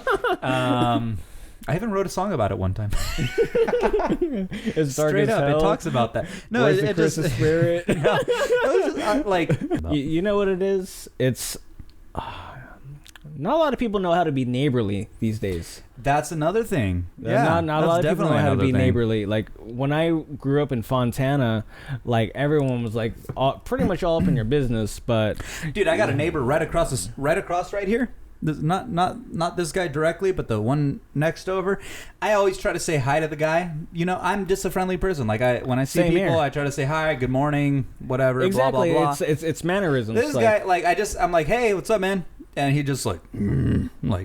I even wrote a song about it one time. It's dark straight as up. hell. It talks about that. No, it Christmas just spirit. No, it was just, like you know what it is? It's not a lot of people know how to be neighborly these days. That's another thing. Yeah, not a lot of people know how to be neighborly. Like when I grew up in Fontana, like everyone was like pretty much all up in your business. But dude, I got a neighbor right across right here. This, not this guy directly, but the one next over. I always try to say hi to the guy. You know, I'm just a friendly person. Like when I see people, here. I try to say hi, good morning, whatever. Exactly. Blah blah blah. It's mannerisms. This guy, like I'm like, hey, what's up, man? And he just like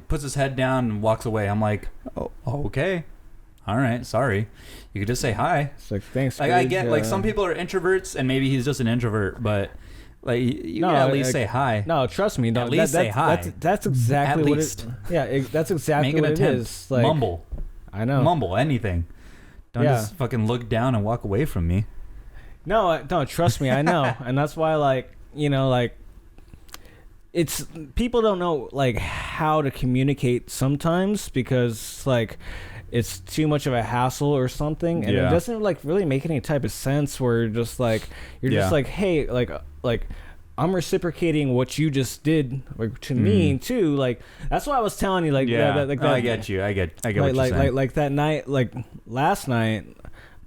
puts his head down and walks away. I'm like, oh, okay, all right, sorry. You could just say hi. It's like, thanks. Like I get like some people are introverts, and maybe he's just an introvert, but. Like you can at least say hi. No, trust me. No, at least say hi. That's exactly at what least. That's exactly Make an what attempt. it is. Like, mumble. I know. Mumble anything. Don't just fucking look down and walk away from me. No, trust me. I know, and that's why, like, you know, like, it's people don't know like how to communicate sometimes because like. It's too much of a hassle or something, and it doesn't like really make any type of sense. Where you're just like, hey, like I'm reciprocating what you just did like, to me too. Like that's why I was telling you, like, that, I get you. I get what you're saying. Like that night, like last night,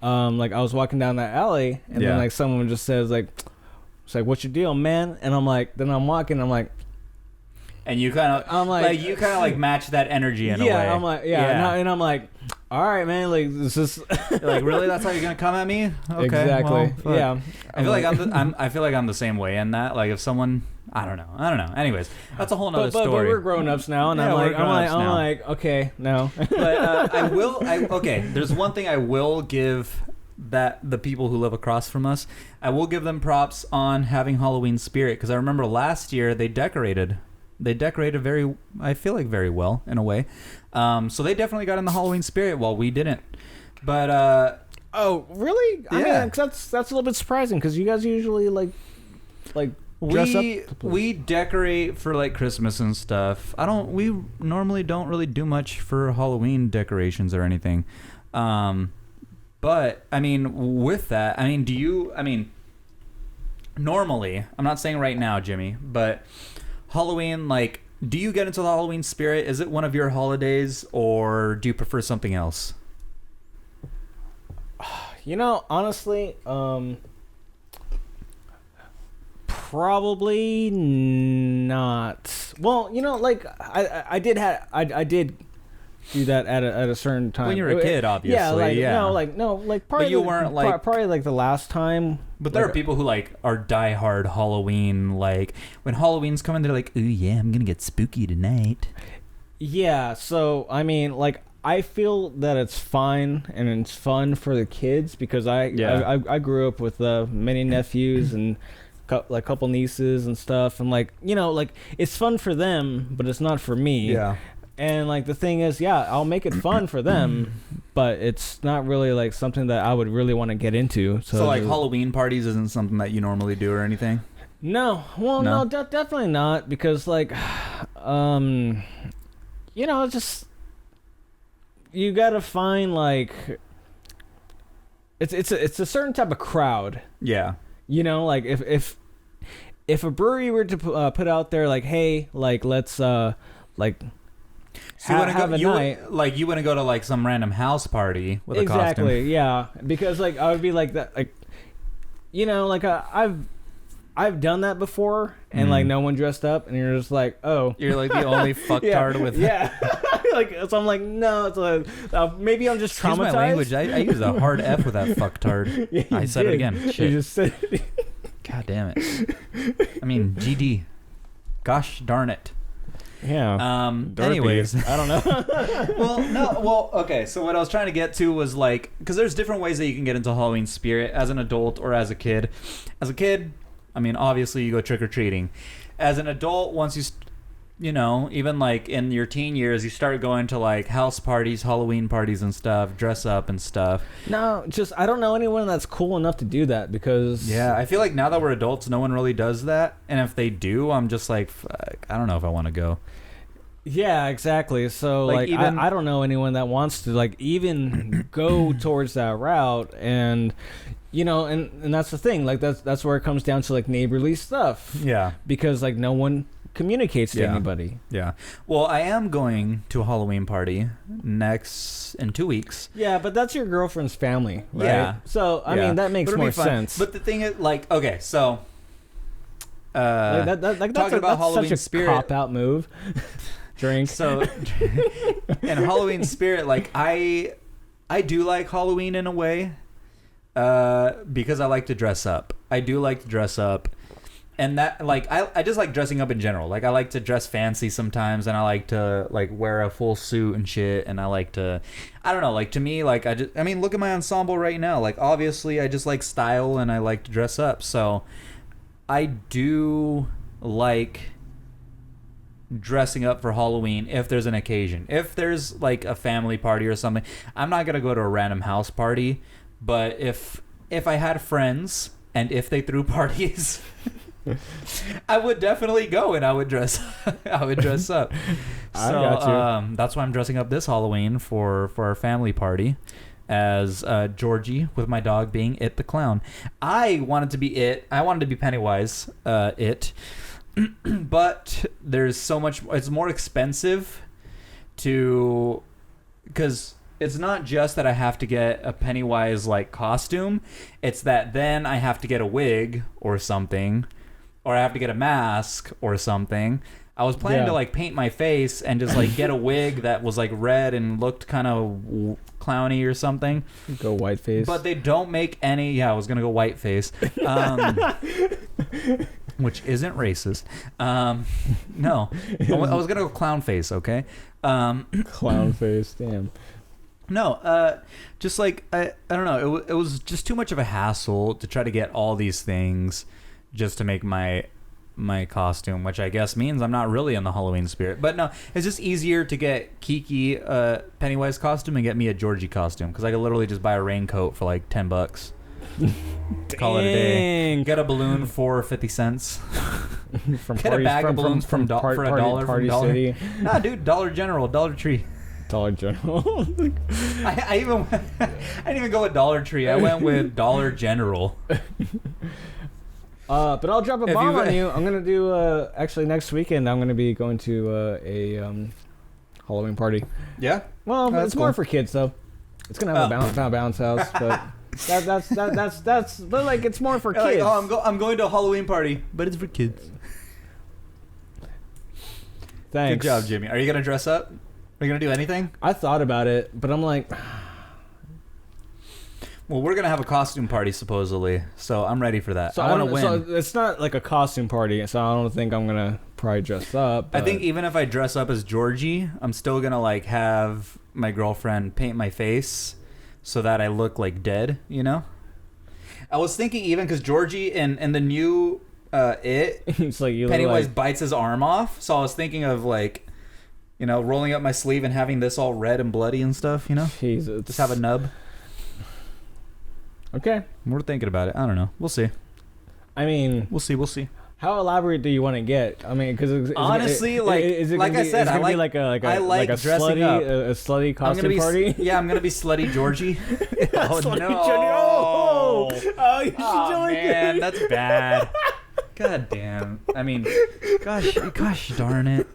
like I was walking down that alley, and then like someone just says like, it's like, what's your deal, man? And I'm like, then I'm walking, I'm like. And you kind of match that energy in a way. Yeah, I'm like, and I'm like, all right, man, like this is like really that's how you're gonna come at me? Okay, exactly. Well, yeah. I feel like I'm the same way in that. Like if someone, I don't know. Anyways, that's a whole nother story. But we're grown ups now, and I'm like, okay, no. But okay. There's one thing I will give that the people who live across from us, I will give them props on having Halloween spirit because I remember last year they decorated very, I feel like very well in a way. So they definitely got in the Halloween spirit while we didn't. But oh, really? I mean, that's a little bit surprising because you guys usually like dress up. We decorate for like Christmas and stuff. We normally don't really do much for Halloween decorations or anything. But I mean, with that, I mean, normally, I'm not saying right now, Jimmy, but Halloween, like, do you get into the Halloween spirit? Is it one of your holidays, or do you prefer something else? You know, honestly, probably not. Well, you know, like I did do that at a certain time when you were a kid, obviously. Probably but you weren't like probably like the last time. But there are people who like are diehard Halloween. Like when Halloween's coming, they're like, "Ooh yeah, I'm gonna get spooky tonight." Yeah. So I mean, like I feel that it's fine and it's fun for the kids because I grew up with many nephews and like couple nieces and stuff, and like, you know, like it's fun for them, but it's not for me. Yeah. And like the thing is, yeah, I'll make it fun for them, but it's not really like something that I would really want to get into. So like Halloween parties isn't something that you normally do or anything? No. Well, no, definitely not, because like, you know, just you gotta find like it's a certain type of crowd. Yeah. You know, like if a brewery were to put out there like, hey, like let's like. So you wouldn't go to like some random house party with a costume. Exactly, yeah. Because like I would be like that, like, you know, like I've done that before, and like no one dressed up, and you're just like, oh, you're like the only fucktard with like, so I'm like, no, it's like, maybe I'm just traumatized. Excuse my language. I use a hard F with that fucktard. Yeah, I said it again. Shit. You just said it. God damn it. I mean, GD. Gosh darn it. Yeah. Anyways, I don't know. Well, okay. So what I was trying to get to was like, because there's different ways that you can get into Halloween spirit as an adult or as a kid. As a kid, I mean, obviously you go trick or treating. As an adult, once you know, even like in your teen years, you start going to like house parties, Halloween parties and stuff, dress up and stuff. No, just I don't know anyone that's cool enough to do that, because I feel like now that we're adults, no one really does that, and if they do, I'm just like, fuck, I don't know if I want to go. Yeah, exactly. So like even, I don't know anyone that wants to like even go towards that route, and you know, and that's the thing, like that's where it comes down to like neighborly stuff. Yeah, because like no one communicates to anybody. Yeah. Well, I am going to a Halloween party in 2 weeks. Yeah, but that's your girlfriend's family, right? Yeah. So I mean that makes more sense. But the thing is, like, okay, so like that's about Halloween such a spirit cop-out move. Drink. So in Halloween spirit, like I do like Halloween in a way, because I like to dress up. I do like to dress up. And that, like, I just like dressing up in general. Like, I like to dress fancy sometimes, and I like to, like, wear a full suit and shit, and I like to, I don't know, like, to me, like, I mean, look at my ensemble right now. Like, obviously, I just like style, and I like to dress up. So, I do like dressing up for Halloween if there's an occasion. If there's, like, a family party or something, I'm not gonna go to a random house party, but if I had friends, and if they threw parties... I would definitely go, and I would dress up. So that's why I'm dressing up this Halloween for our family party as Georgie, with my dog being It the Clown. I wanted to be It. I wanted to be Pennywise, It. But there's so much. It's more expensive because it's not just that I have to get a Pennywise like costume. It's that then I have to get a wig or something. Or I have to get a mask or something. I was planning to like paint my face and just like get a wig that was like red and looked kind of clowny or something. Go white face. But they don't make any. Yeah, I was gonna go white face, which isn't racist. No, I was gonna go clown face. Okay. Clown face. Damn. No, just like I don't know. It was just too much of a hassle to try to get all these things just to make my costume, which I guess means I'm not really in the Halloween spirit. But no, it's just easier to get Kiki Pennywise costume and get me a Georgie costume, because I could literally just buy a raincoat for like $10. Call it a day. Get a balloon for 50 cents. Get a bag of balloons for $1 Party City. Nah, dude, Dollar General, Dollar Tree. Dollar General. I didn't even go with Dollar Tree. I went with Dollar General. But I'll drop a bomb on you. I'm gonna do actually next weekend. I'm gonna be going to a Halloween party. Yeah. Well, it's more for kids though. It's gonna have a bounce house, but that's but like it's more for kids. Like, I'm going to a Halloween party, but it's for kids. Thanks. Good job, Jimmy. Are you gonna dress up? Are you gonna do anything? I thought about it, but I'm like. Well, we're going to have a costume party, supposedly, so I'm ready for that. So I want to win. So it's not like a costume party, so I don't think I'm going to probably dress up. I think even if I dress up as Georgie, I'm still going to like have my girlfriend paint my face so that I look like dead, you know? I was thinking even because Georgie in the new It's like Pennywise bites his arm off. So I was thinking of like, you know, rolling up my sleeve and having this all red and bloody and stuff. You know, Jesus. Just have a nub. Okay. We're thinking about it. I don't know. We'll see. I mean, we'll see. How elaborate do you want to get? I mean, because honestly, like I said, I like a dressing up. A slutty costume party. Yeah, I'm gonna be slutty Georgie. Oh no! Oh, you should man, that's bad. God damn. I mean, gosh darn it.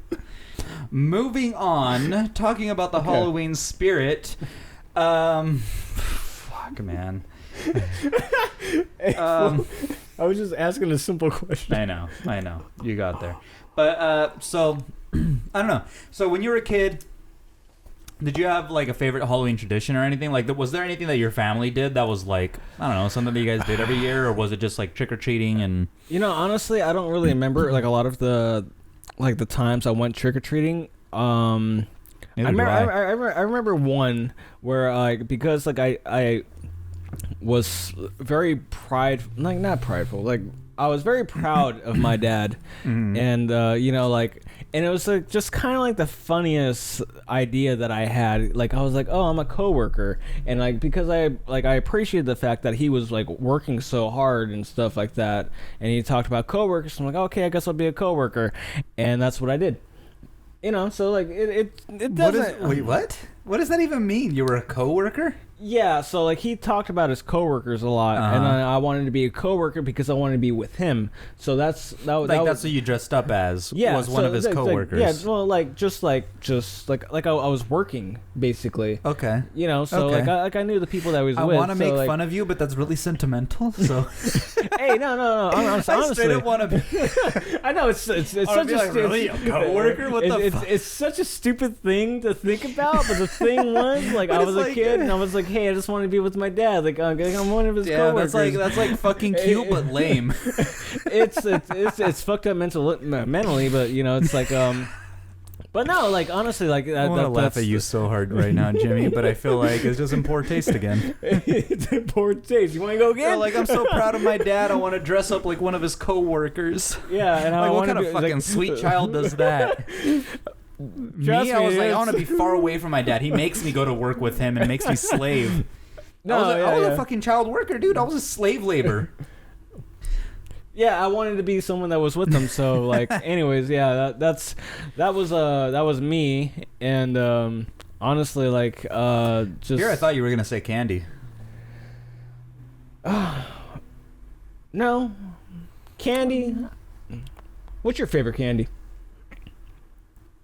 Moving on, talking about the Halloween spirit. Fuck, man. I was just asking a simple question. I know. You got there. But, so, I don't know. So, when you were a kid, did you have, like, a favorite Halloween tradition or anything? Like, was there anything that your family did that was, like, I don't know, something that you guys did every year? Or was it just, like, trick-or-treating and... You know, honestly, I don't really remember, like, a lot of the times I went trick-or-treating. I remember one where, like, because, like, I was very not prideful, like I was very proud of my dad. And you know, like, and it was like just kind of like the funniest idea that I had. Like I was like, oh, I'm a coworker, and like because I appreciated the fact that he was like working so hard and stuff like that, and he talked about coworkers, so I'm like, okay, I guess I'll be a coworker, and that's what I did. You know, so like it doesn't. Wait, what? What does that even mean? You were a coworker? Yeah, so like he talked about his coworkers a lot, and I wanted to be a coworker because I wanted to be with him. So that's what you dressed up as. Yeah, was one of his coworkers. Like, yeah, well, like just like I was working basically. Okay. You know, so like I knew the people that I was with. I want to make fun of you, but that's really sentimental. So. Hey, no. Honestly, I straight up want to be. I know it's such a really a coworker. What the fuck? It's such a stupid thing to think about, but the thing was like I was a kid and I was like, hey, I just want to be with my dad. Like I'm one of his coworkers. That's like fucking cute but lame. It's fucked up mentally, but you know, it's like But no, like honestly, like I want to laugh at you so hard right now, Jimmy, but I feel like it's just in poor taste again. It's in poor taste. You want to go again? Like I'm so proud of my dad. I want to dress up like one of his coworkers. Yeah, and like what kind of fucking sweet child does that? I was like, I want to be far away from my dad. He makes me go to work with him and makes me slave. I was a fucking child worker, dude. I was a slave labor. Yeah, I wanted to be someone that was with them. So, like, anyways, yeah, that was me. And honestly, like, just here, I thought you were gonna say candy. No, candy. What's your favorite candy?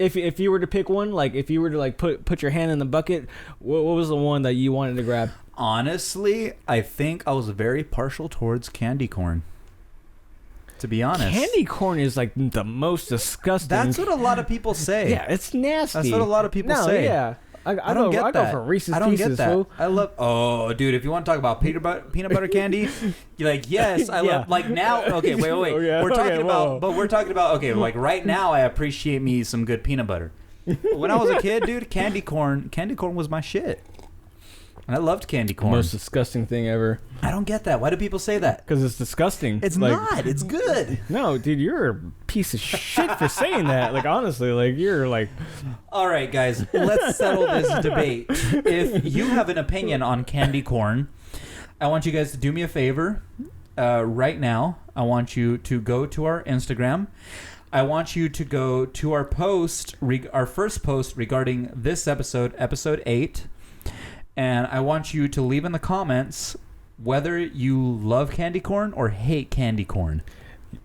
If you were to pick one, like if you were to like put your hand in the bucket, what was the one that you wanted to grab? Honestly, I think I was very partial towards candy corn. To be honest, candy corn is like the most disgusting. That's what a lot of people say. Yeah, it's nasty. That's what a lot of people say. Yeah. I don't get that. I go for Reese's I don't Pieces, get that. Fool. I love. Oh, dude, if you want to talk about peanut butter candy, you're like, yes, I love. Like now, okay, wait. Oh, yeah. We're talking about, but we're talking about. Okay, like right now, I appreciate me some good peanut butter. When I was a kid, dude, candy corn was my shit. And I loved candy corn. Most disgusting thing ever. I don't get that. Why do people say that? Because it's disgusting. It's like, not. It's good. No, dude, you're a piece of shit for saying that. Like, honestly, like, you're like... All right, guys, let's settle this debate. If you have an opinion on candy corn, I want you guys to do me a favor. Right now, I want you to go to our Instagram. I want you to go to our post, our first post regarding this episode, episode 8. And I want you to leave in the comments whether you love candy corn or hate candy corn.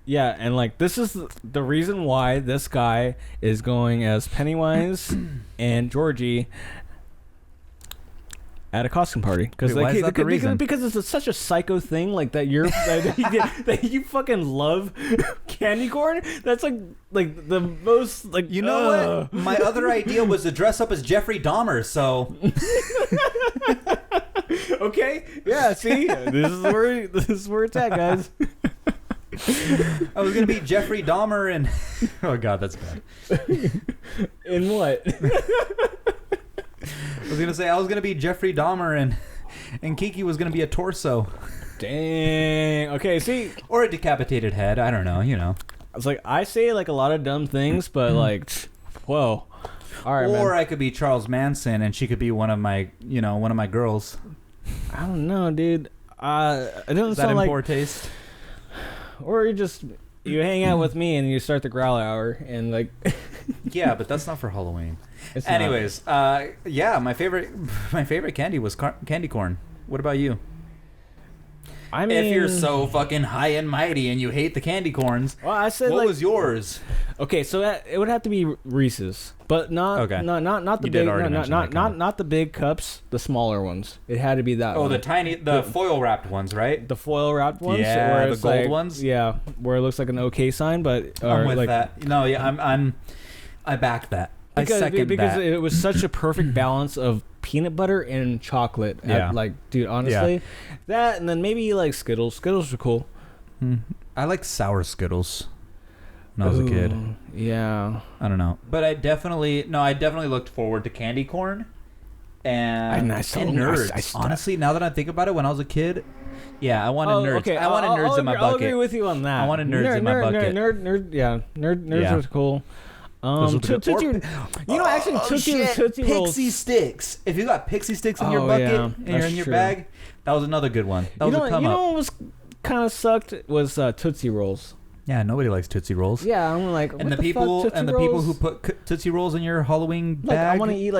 Yeah, and like this is the reason why this guy is going as Pennywise and Georgie at a costume party. Because it's such a psycho thing, like that you're that you fucking love candy corn. That's like the most like you know what? My other idea was to dress up as Jeffrey Dahmer. So okay, yeah. See, this is where it's at, guys. I was gonna be Jeffrey Dahmer and oh god, that's bad. In what? I was gonna say I was gonna be Jeffrey Dahmer and Kiki was gonna be a torso. Dang. Okay, see, or a decapitated head. I don't know. It's like I say like a lot of dumb things, but like, whoa. All right, or man. I could be Charles Manson, and she could be one of my girls. I don't know, dude. It doesn't Is that sound in like poor taste? Or you hang out with me and you start the Growler Hour and like. Yeah, but that's not for Halloween. It's Anyways, yeah, my favorite candy was candy corn. What about you? I mean, if you're so fucking high and mighty and you hate the candy corns, well, I said what was yours? Okay, so it would have to be Reese's, but not the big, not the big cups, the smaller ones. It had to be that. Oh, one. the foil wrapped ones, right? The foil wrapped ones. Yeah, where the it's gold ones. Yeah, where it looks like an OK sign, but I'm with that. No, yeah, I back that. Because that. It was such a perfect balance of peanut butter and chocolate. Yeah. Dude, honestly, that and then maybe like Skittles. Skittles were cool. I like sour Skittles when I was a kid. Yeah. I don't know, but I definitely looked forward to candy corn and nerds. Honestly, now that I think about it, when I was a kid, yeah, I wanted nerds. Okay. I wanted nerds in my bucket. I'll agree with you on that. I wanted nerds in my bucket. Nerds was cool. Tootsie Rolls. Pixie sticks. If you got pixie sticks in your bucket and you're in your bag, that was another good one. That was a come up. What was kind of sucked was Tootsie Rolls. Yeah, nobody likes Tootsie Rolls. Yeah, I'm like, and the people who put Tootsie Rolls in your Halloween bag. I want to eat you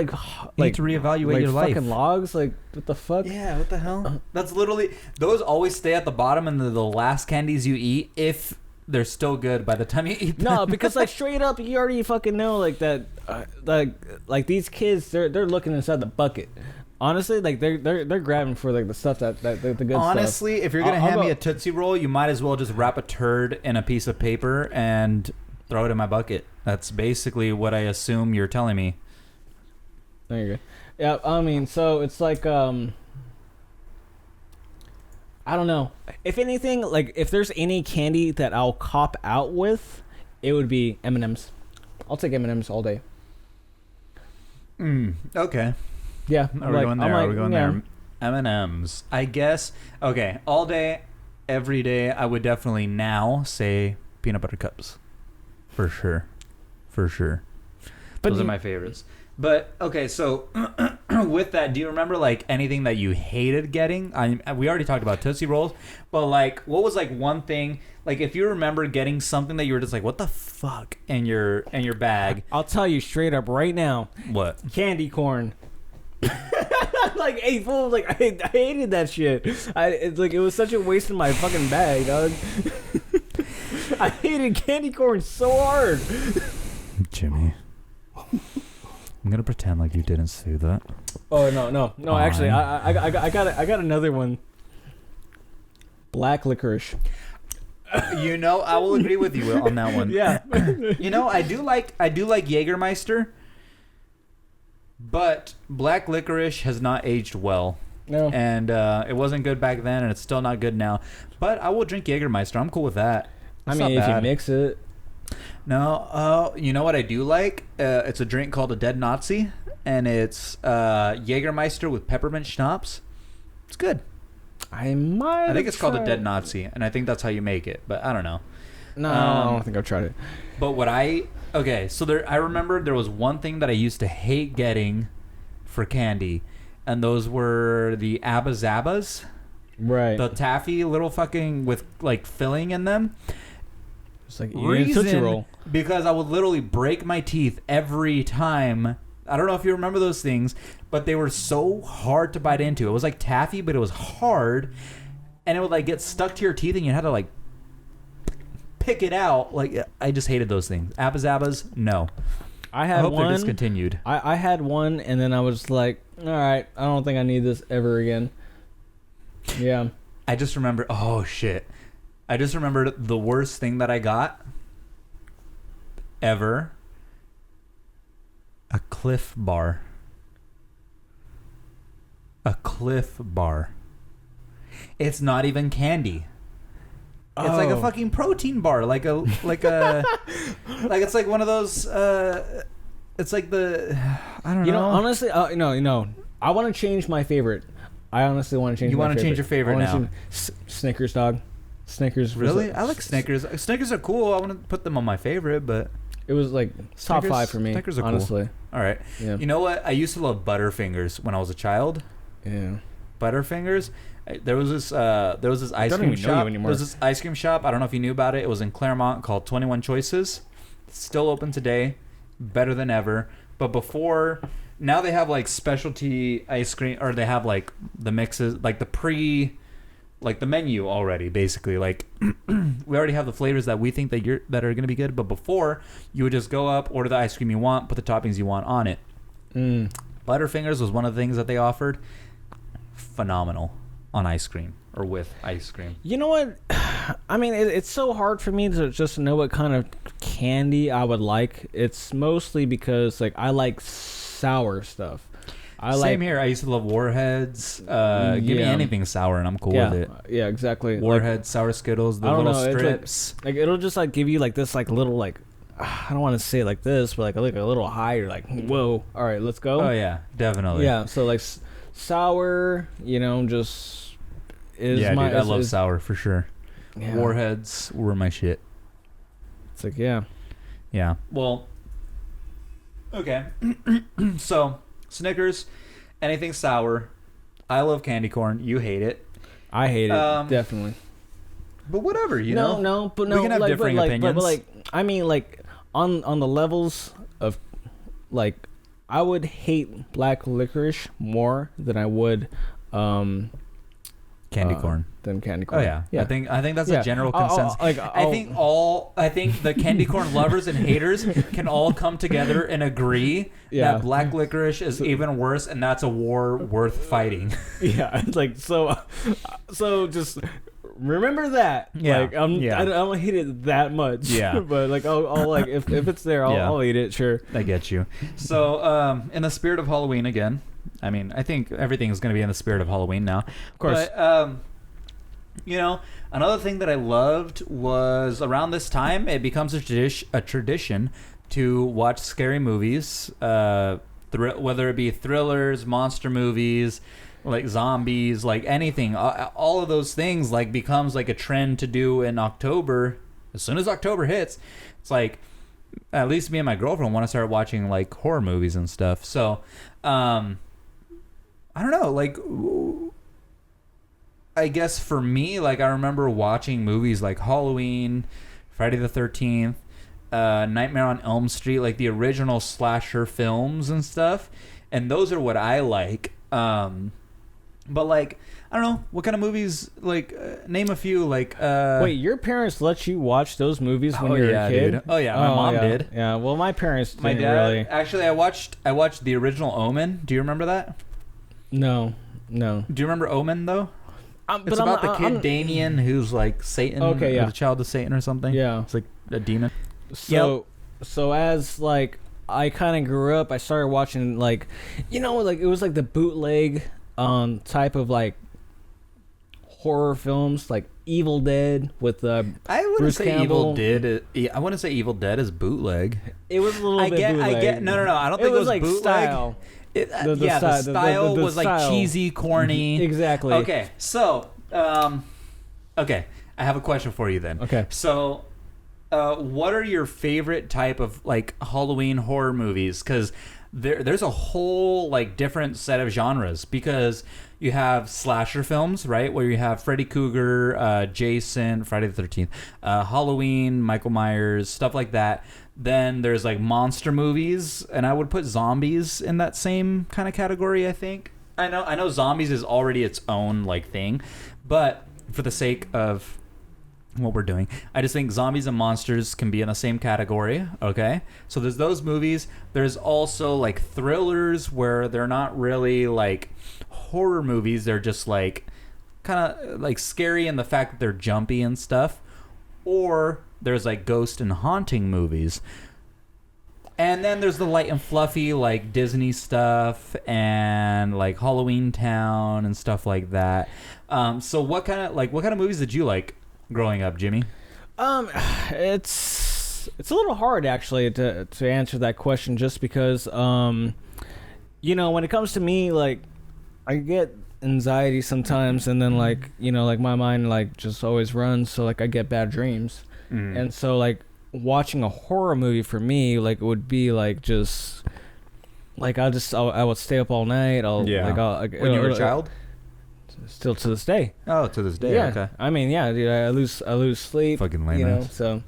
need to reevaluate your life. Fucking logs, like what the fuck? Yeah, what the hell? That's literally those always stay at the bottom and the last candies you eat if they're still good by the time you eat them. No, because like straight up, you already fucking know like that, like these kids, they're looking inside the bucket. Honestly, like they're grabbing for like the stuff that the good stuff. Honestly, if you're gonna hand me a Tootsie Roll, you might as well just wrap a turd in a piece of paper and throw it in my bucket. That's basically what I assume you're telling me. There you go. Yeah, I mean, so it's like I don't know. If anything, like if there's any candy that I'll cop out with, it would be M&M's. I'll take M&M's all day. Okay. Yeah. Are we going there? M&M's. I guess. Okay. All day, every day, I would definitely now say peanut butter cups. For sure. But those are my favorites. But, okay, so with that, do you remember, like, anything that you hated getting? We already talked about Tootsie Rolls, but, like, what was, like, one thing, like, if you remember getting something that you were just like, what the fuck, in your bag? I'll tell you straight up right now. What? Candy corn. Like, hey, fool, like, I hated that shit. It's like, it was such a waste in my fucking bag, dog. I hated candy corn so hard. Jimmy. I'm gonna pretend like you didn't say that. Oh no! Actually, I got another one. Black licorice. I will agree with you on that one. Yeah. I do like Jägermeister, but black licorice has not aged well. No. And it wasn't good back then, and it's still not good now. But I will drink Jägermeister. I'm cool with that. It's if you mix it. No, you know what I do like? It's a drink called a Dead Nazi, and it's Jägermeister with peppermint schnapps. It's good. I think it's called a Dead Nazi, and I think that's how you make it, but I don't know. No, I don't think I've tried it. But I remember there was one thing that I used to hate getting for candy, and those were the Abba Zabbas. Right. The taffy little fucking with like filling in them. It's like eating a Tootsie Roll. Because I would literally break my teeth every time. I don't know if you remember those things, but they were so hard to bite into. It was like taffy, but it was hard, and it would like get stuck to your teeth, and you had to like pick it out. Like, I just hated those things. Abba Zabbas, no. I hope they're discontinued. I had one, and then I was like, all right, I don't think I need this ever again. Yeah. I just remember. Oh shit. I just remembered the worst thing that I got ever. A Cliff Bar. A Cliff Bar. It's not even candy. Oh. It's like a fucking protein bar, like it's like one of those. It's like I don't know. Honestly, I want to change my favorite. I honestly want to change. You want to change your favorite now? Snickers, dog. Snickers. Really? I like Snickers. Snickers are cool. I want to put them on my favorite, but it was like top 5 for me. Snickers are honestly. Cool. All right. Yeah. You know what? I used to love Butterfingers when I was a child. Yeah. Butterfingers. There was this ice cream shop. There was this ice cream shop. I don't know if you knew about it. It was in Claremont called 21 Choices. It's still open today. Better than ever. But before, now they have like specialty ice cream, or they have like the mixes, like the menu already. Basically, like we already have the flavors that we think that are going to be good. But before, you would just go up, order the ice cream you want, put the toppings you want on it. Butterfingers was one of the things that they offered. Phenomenal on ice cream or with ice cream. You know what? I mean, it's so hard for me to just know what kind of candy I would like. It's mostly because like I like sour stuff. Same here. I used to love Warheads. Give me anything sour and I'm cool with it. Yeah, exactly. Warheads, sour Skittles, the little strips. Like it'll just like give you like this like little like I don't want to say it like this, but like a little high. You're like, whoa, all right, let's go. Oh yeah, definitely. Yeah. So like sour, just is dude, I love is, sour for sure. Yeah. Warheads were my shit. It's like yeah. Well, okay. So Snickers, anything sour. I love candy corn. You hate it. I hate it definitely. But whatever, you know. No, but we can have differing opinions. But like, I mean, like on the levels of like, I would hate black licorice more than I would candy corn. Than candy corn. Oh yeah. I think that's a general consensus. I think the candy corn lovers and haters can all come together and agree that black licorice is even worse, and that's a war worth fighting. Yeah, it's like so just remember that. Yeah. Like I don't hate it that much. Yeah. But like I'll like if it's there, I'll eat it. Sure. I get you. So in the spirit of Halloween again. I mean, I think everything is going to be in the spirit of Halloween now. Of course. But, another thing that I loved was around this time, it becomes a tradition to watch scary movies, whether it be thrillers, monster movies, like zombies, like anything. All of those things like becomes like a trend to do in October. As soon as October hits, it's like, at least me and my girlfriend want to start watching like horror movies and stuff. So, I don't know, like, I guess for me, like, I remember watching movies like Halloween, Friday the 13th, Nightmare on Elm Street, like the original slasher films and stuff, and those are what I like. But, like, I don't know, what kind of movies, like, name a few, like... Wait, your parents let you watch those movies when you were a kid? Dude. Oh, yeah, my mom did. Yeah, well, my parents didn't my dad, really... Actually, I watched the original Omen. Do you remember that? No. Do you remember Omen, though? It's about the kid Damien who's like Satan, or the child of Satan or something. Yeah. It's like a demon. So as like I kind of grew up, I started watching like, like it was like the bootleg type of like horror films, like Evil Dead with I wouldn't say Campbell. I wouldn't say Evil Dead is bootleg. It was a little bit bootleg. I get. No. I don't think it was like bootleg. Style. The style was like cheesy, corny. Exactly. Okay, so, I have a question for you then. Okay. So, what are your favorite type of like Halloween horror movies? Because there's a whole like different set of genres. Because you have slasher films, right, where you have Freddy Krueger, Jason, Friday the 13th, Halloween, Michael Myers, stuff like that. Then there's like monster movies, and I would put zombies in that same kind of category, I think. I know zombies is already its own like thing, but for the sake of what we're doing, I just think zombies and monsters can be in the same category, okay? So there's those movies. There's also like thrillers where they're not really like horror movies. They're just like kind of like scary in the fact that they're jumpy and stuff. Or there's like ghost and haunting movies. And then there's the light and fluffy like Disney stuff and like Halloween Town and stuff like that. So what kind of movies did you like growing up, Jimmy? It's a little hard actually to answer that question, just because when it comes to me, like I get anxiety sometimes, and then like like my mind like just always runs, so like I get bad dreams, and so like watching a horror movie for me like would be like just like I would stay up all night. When you were a child. Still to this day. Oh, to this day. Yeah. Okay. I mean, yeah, dude. I lose sleep. Fucking lame. So,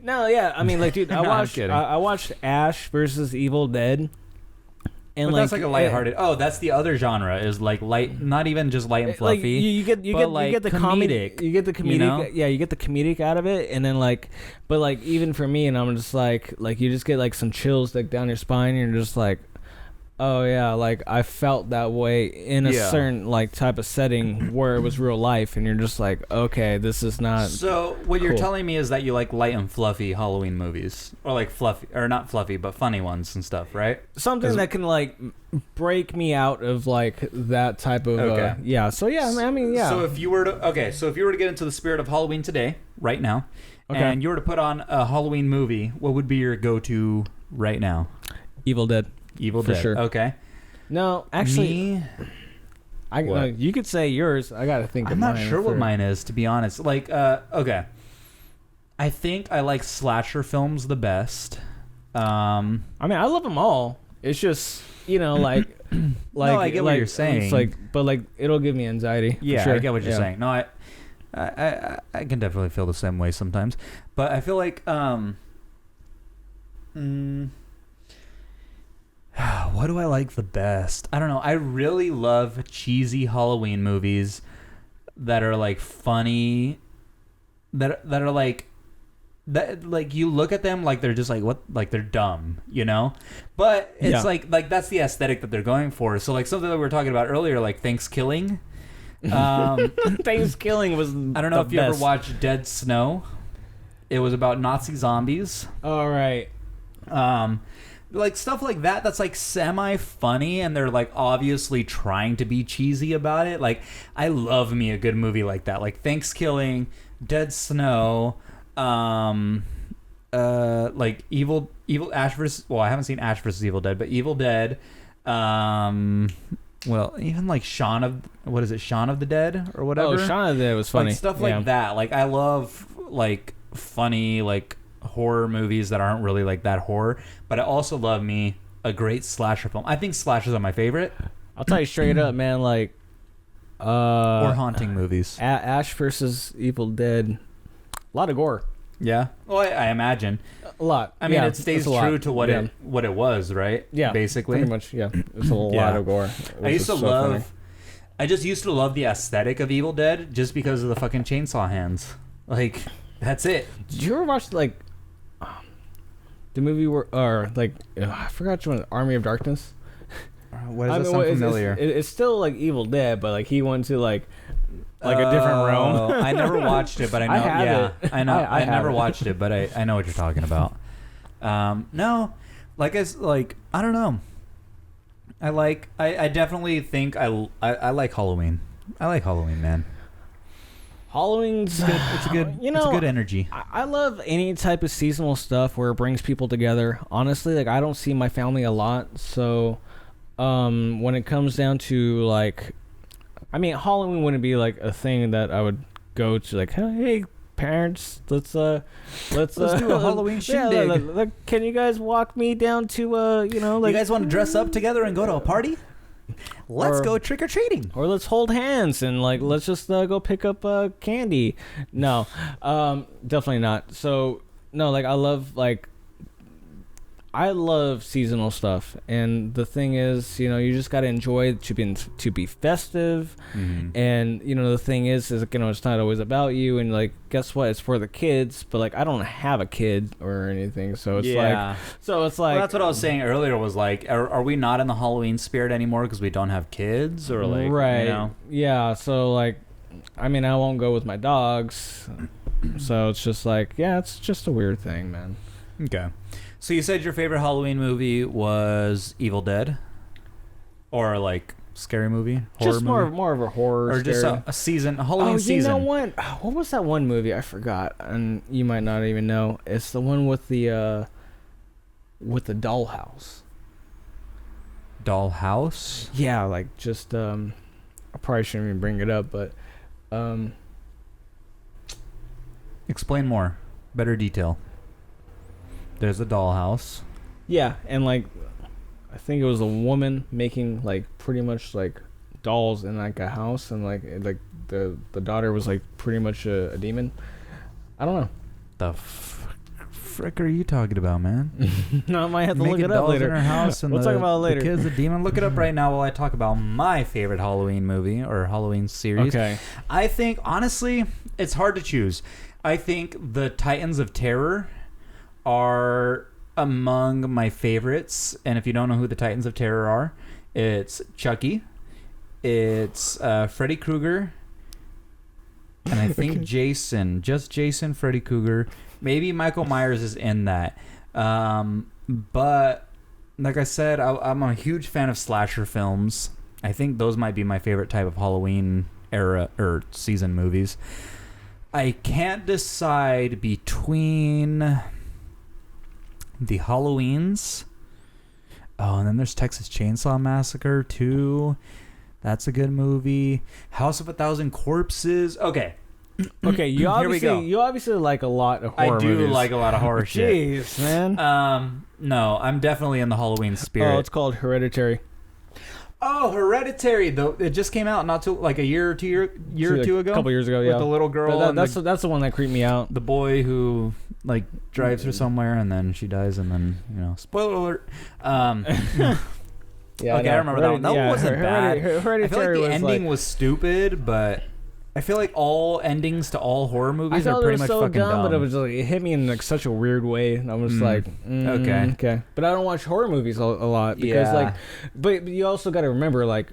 no, yeah. I mean, like, dude, I watched Ash versus Evil Dead, and but that's like a lighthearted. That's the other genre is like light, not even just light and fluffy. Like you get the comedic. You get the comedic. Yeah, you get the comedic out of it, and then like, but like even for me, and I'm just like you just get like some chills like down your spine, and you're just like, oh yeah, like I felt that way in a certain like type of setting where it was real life, and you're just like, okay, this is not. So what you're telling me is that you like light and fluffy Halloween movies, or like fluffy, or not fluffy, but funny ones and stuff, right? Something that can like break me out of like that type of. Yeah. So yeah, I mean, yeah. So if you were to get into the spirit of Halloween today, right now, and you were to put on a Halloween movie, what would be your go-to right now? Evil Dead. Evil Dead. Sure. Okay. No, actually, you could say yours. I gotta think. I'm not sure what mine is, to be honest. Like, okay. I think I like slasher films the best. I mean, I love them all. It's just like, no, I get what you're saying. It's like, but like, it'll give me anxiety. Yeah, sure. I get what you're saying. No, I can definitely feel the same way sometimes, but I feel like what do I like the best? I don't know. I really love cheesy Halloween movies that are like funny, that are like you look at them like they're just like what, like they're dumb, But it's like that's the aesthetic that they're going for. So like something that we were talking about earlier, like Thanksgiving. Thanksgiving was. I don't know if you ever watched Dead Snow. It was about Nazi zombies. All right. Like stuff like that that's like semi funny, and they're like obviously trying to be cheesy about it. Like I love me a good movie like that, like Thanksgiving, Dead Snow, like Evil Ash vs. Well, I haven't seen Ash vs. Evil Dead, but Evil Dead, well, even like Shaun of the Dead or whatever. Oh, Shaun of the Dead was funny. Like stuff like that. Like I love like funny like horror movies that aren't really like that horror, but I also love me a great slasher film. I think slashers are my favorite. I'll tell you straight up, man, like or haunting movies. Ash versus Evil Dead, a lot of gore. Yeah. Well, I imagine a lot. I mean, it stays true to what it was, right? Yeah, basically. Pretty much. Yeah, it's a lot of gore. I just used to love the aesthetic of Evil Dead just because of the fucking chainsaw hands. Like that's it. Did you ever watch like the movie I forgot which one, Army of Darkness? What does that sound familiar? It's still like Evil Dead, but like he went to like a different realm. I never watched it, but I know. I know. I never watched it, but I know what you're talking about. No, I don't know. I definitely think I like Halloween. I like Halloween, man. Halloween's good. It's a good energy. I love any type of seasonal stuff where it brings people together. Honestly, like I don't see my family a lot, so when it comes down to like, I mean, Halloween wouldn't be like a thing that I would go to. Like, hey parents, let's do a Halloween shindig. Yeah, can you guys walk me down to you guys want to dress up together and go to a party? Let's go trick or treating, or let's hold hands and like let's just go pick up candy. No, definitely not. So no, like I love seasonal stuff, and the thing is, you just got to enjoy it to be festive, and the thing is it's not always about you, and like guess what, it's for the kids, but like I don't have a kid or anything, so it's like well, that's what I was saying earlier was like are we not in the Halloween spirit anymore because we don't have kids, or like right? Yeah, so like I mean I won't go with my dogs, so it's just like it's just a weird thing, man. Okay. So you said your favorite Halloween movie was Evil Dead, or like scary movie, horror just movie? more of a horror, or just a Halloween season. You know what? What was that one movie? I forgot, and you might not even know. It's the one with the dollhouse. Dollhouse? Yeah, like just I'll probably shouldn't even bring it up, but explain more, better detail. There's a dollhouse. Yeah, and like I think it was a woman making like pretty much like dolls in like a house, and like the daughter was like pretty much a demon. I don't know. The frick are you talking about, man? No, I might have to look it up later. In her house and we'll talk about it later. The kid's a demon. Look it up right now while I talk about my favorite Halloween movie or Halloween series. Okay. I think honestly, it's hard to choose. I think the Titans of Terror are among my favorites, and if you don't know who the Titans of Terror are, it's Chucky, it's Freddy Krueger, and I think Jason, Freddy Krueger, maybe Michael Myers is in that. But like I said, I'm a huge fan of slasher films. I think those might be my favorite type of Halloween era or season movies. I can't decide between the Halloweens. Oh, and then there's Texas Chainsaw Massacre too. That's a good movie. House of a Thousand Corpses. Okay. Okay, you obviously like a lot of horror movies. I do like a lot of horror shit. Jeez, man. No, I'm definitely in the Halloween spirit. Oh, it's called Hereditary. Oh, Hereditary, though. It just came out not too like a year or two ago. A couple years ago, yeah. With the little girl. That's the one that creeped me out. The boy who like drives her somewhere and then she dies, and then spoiler alert. Yeah, okay, I remember that one. That one wasn't bad. Hereditary I feel like the ending like, was stupid, but I feel like all endings to all horror movies are pretty much fucking dumb. But it was like, it hit me in like such a weird way, and I was like, okay. But I don't watch horror movies a lot because but you also got to remember like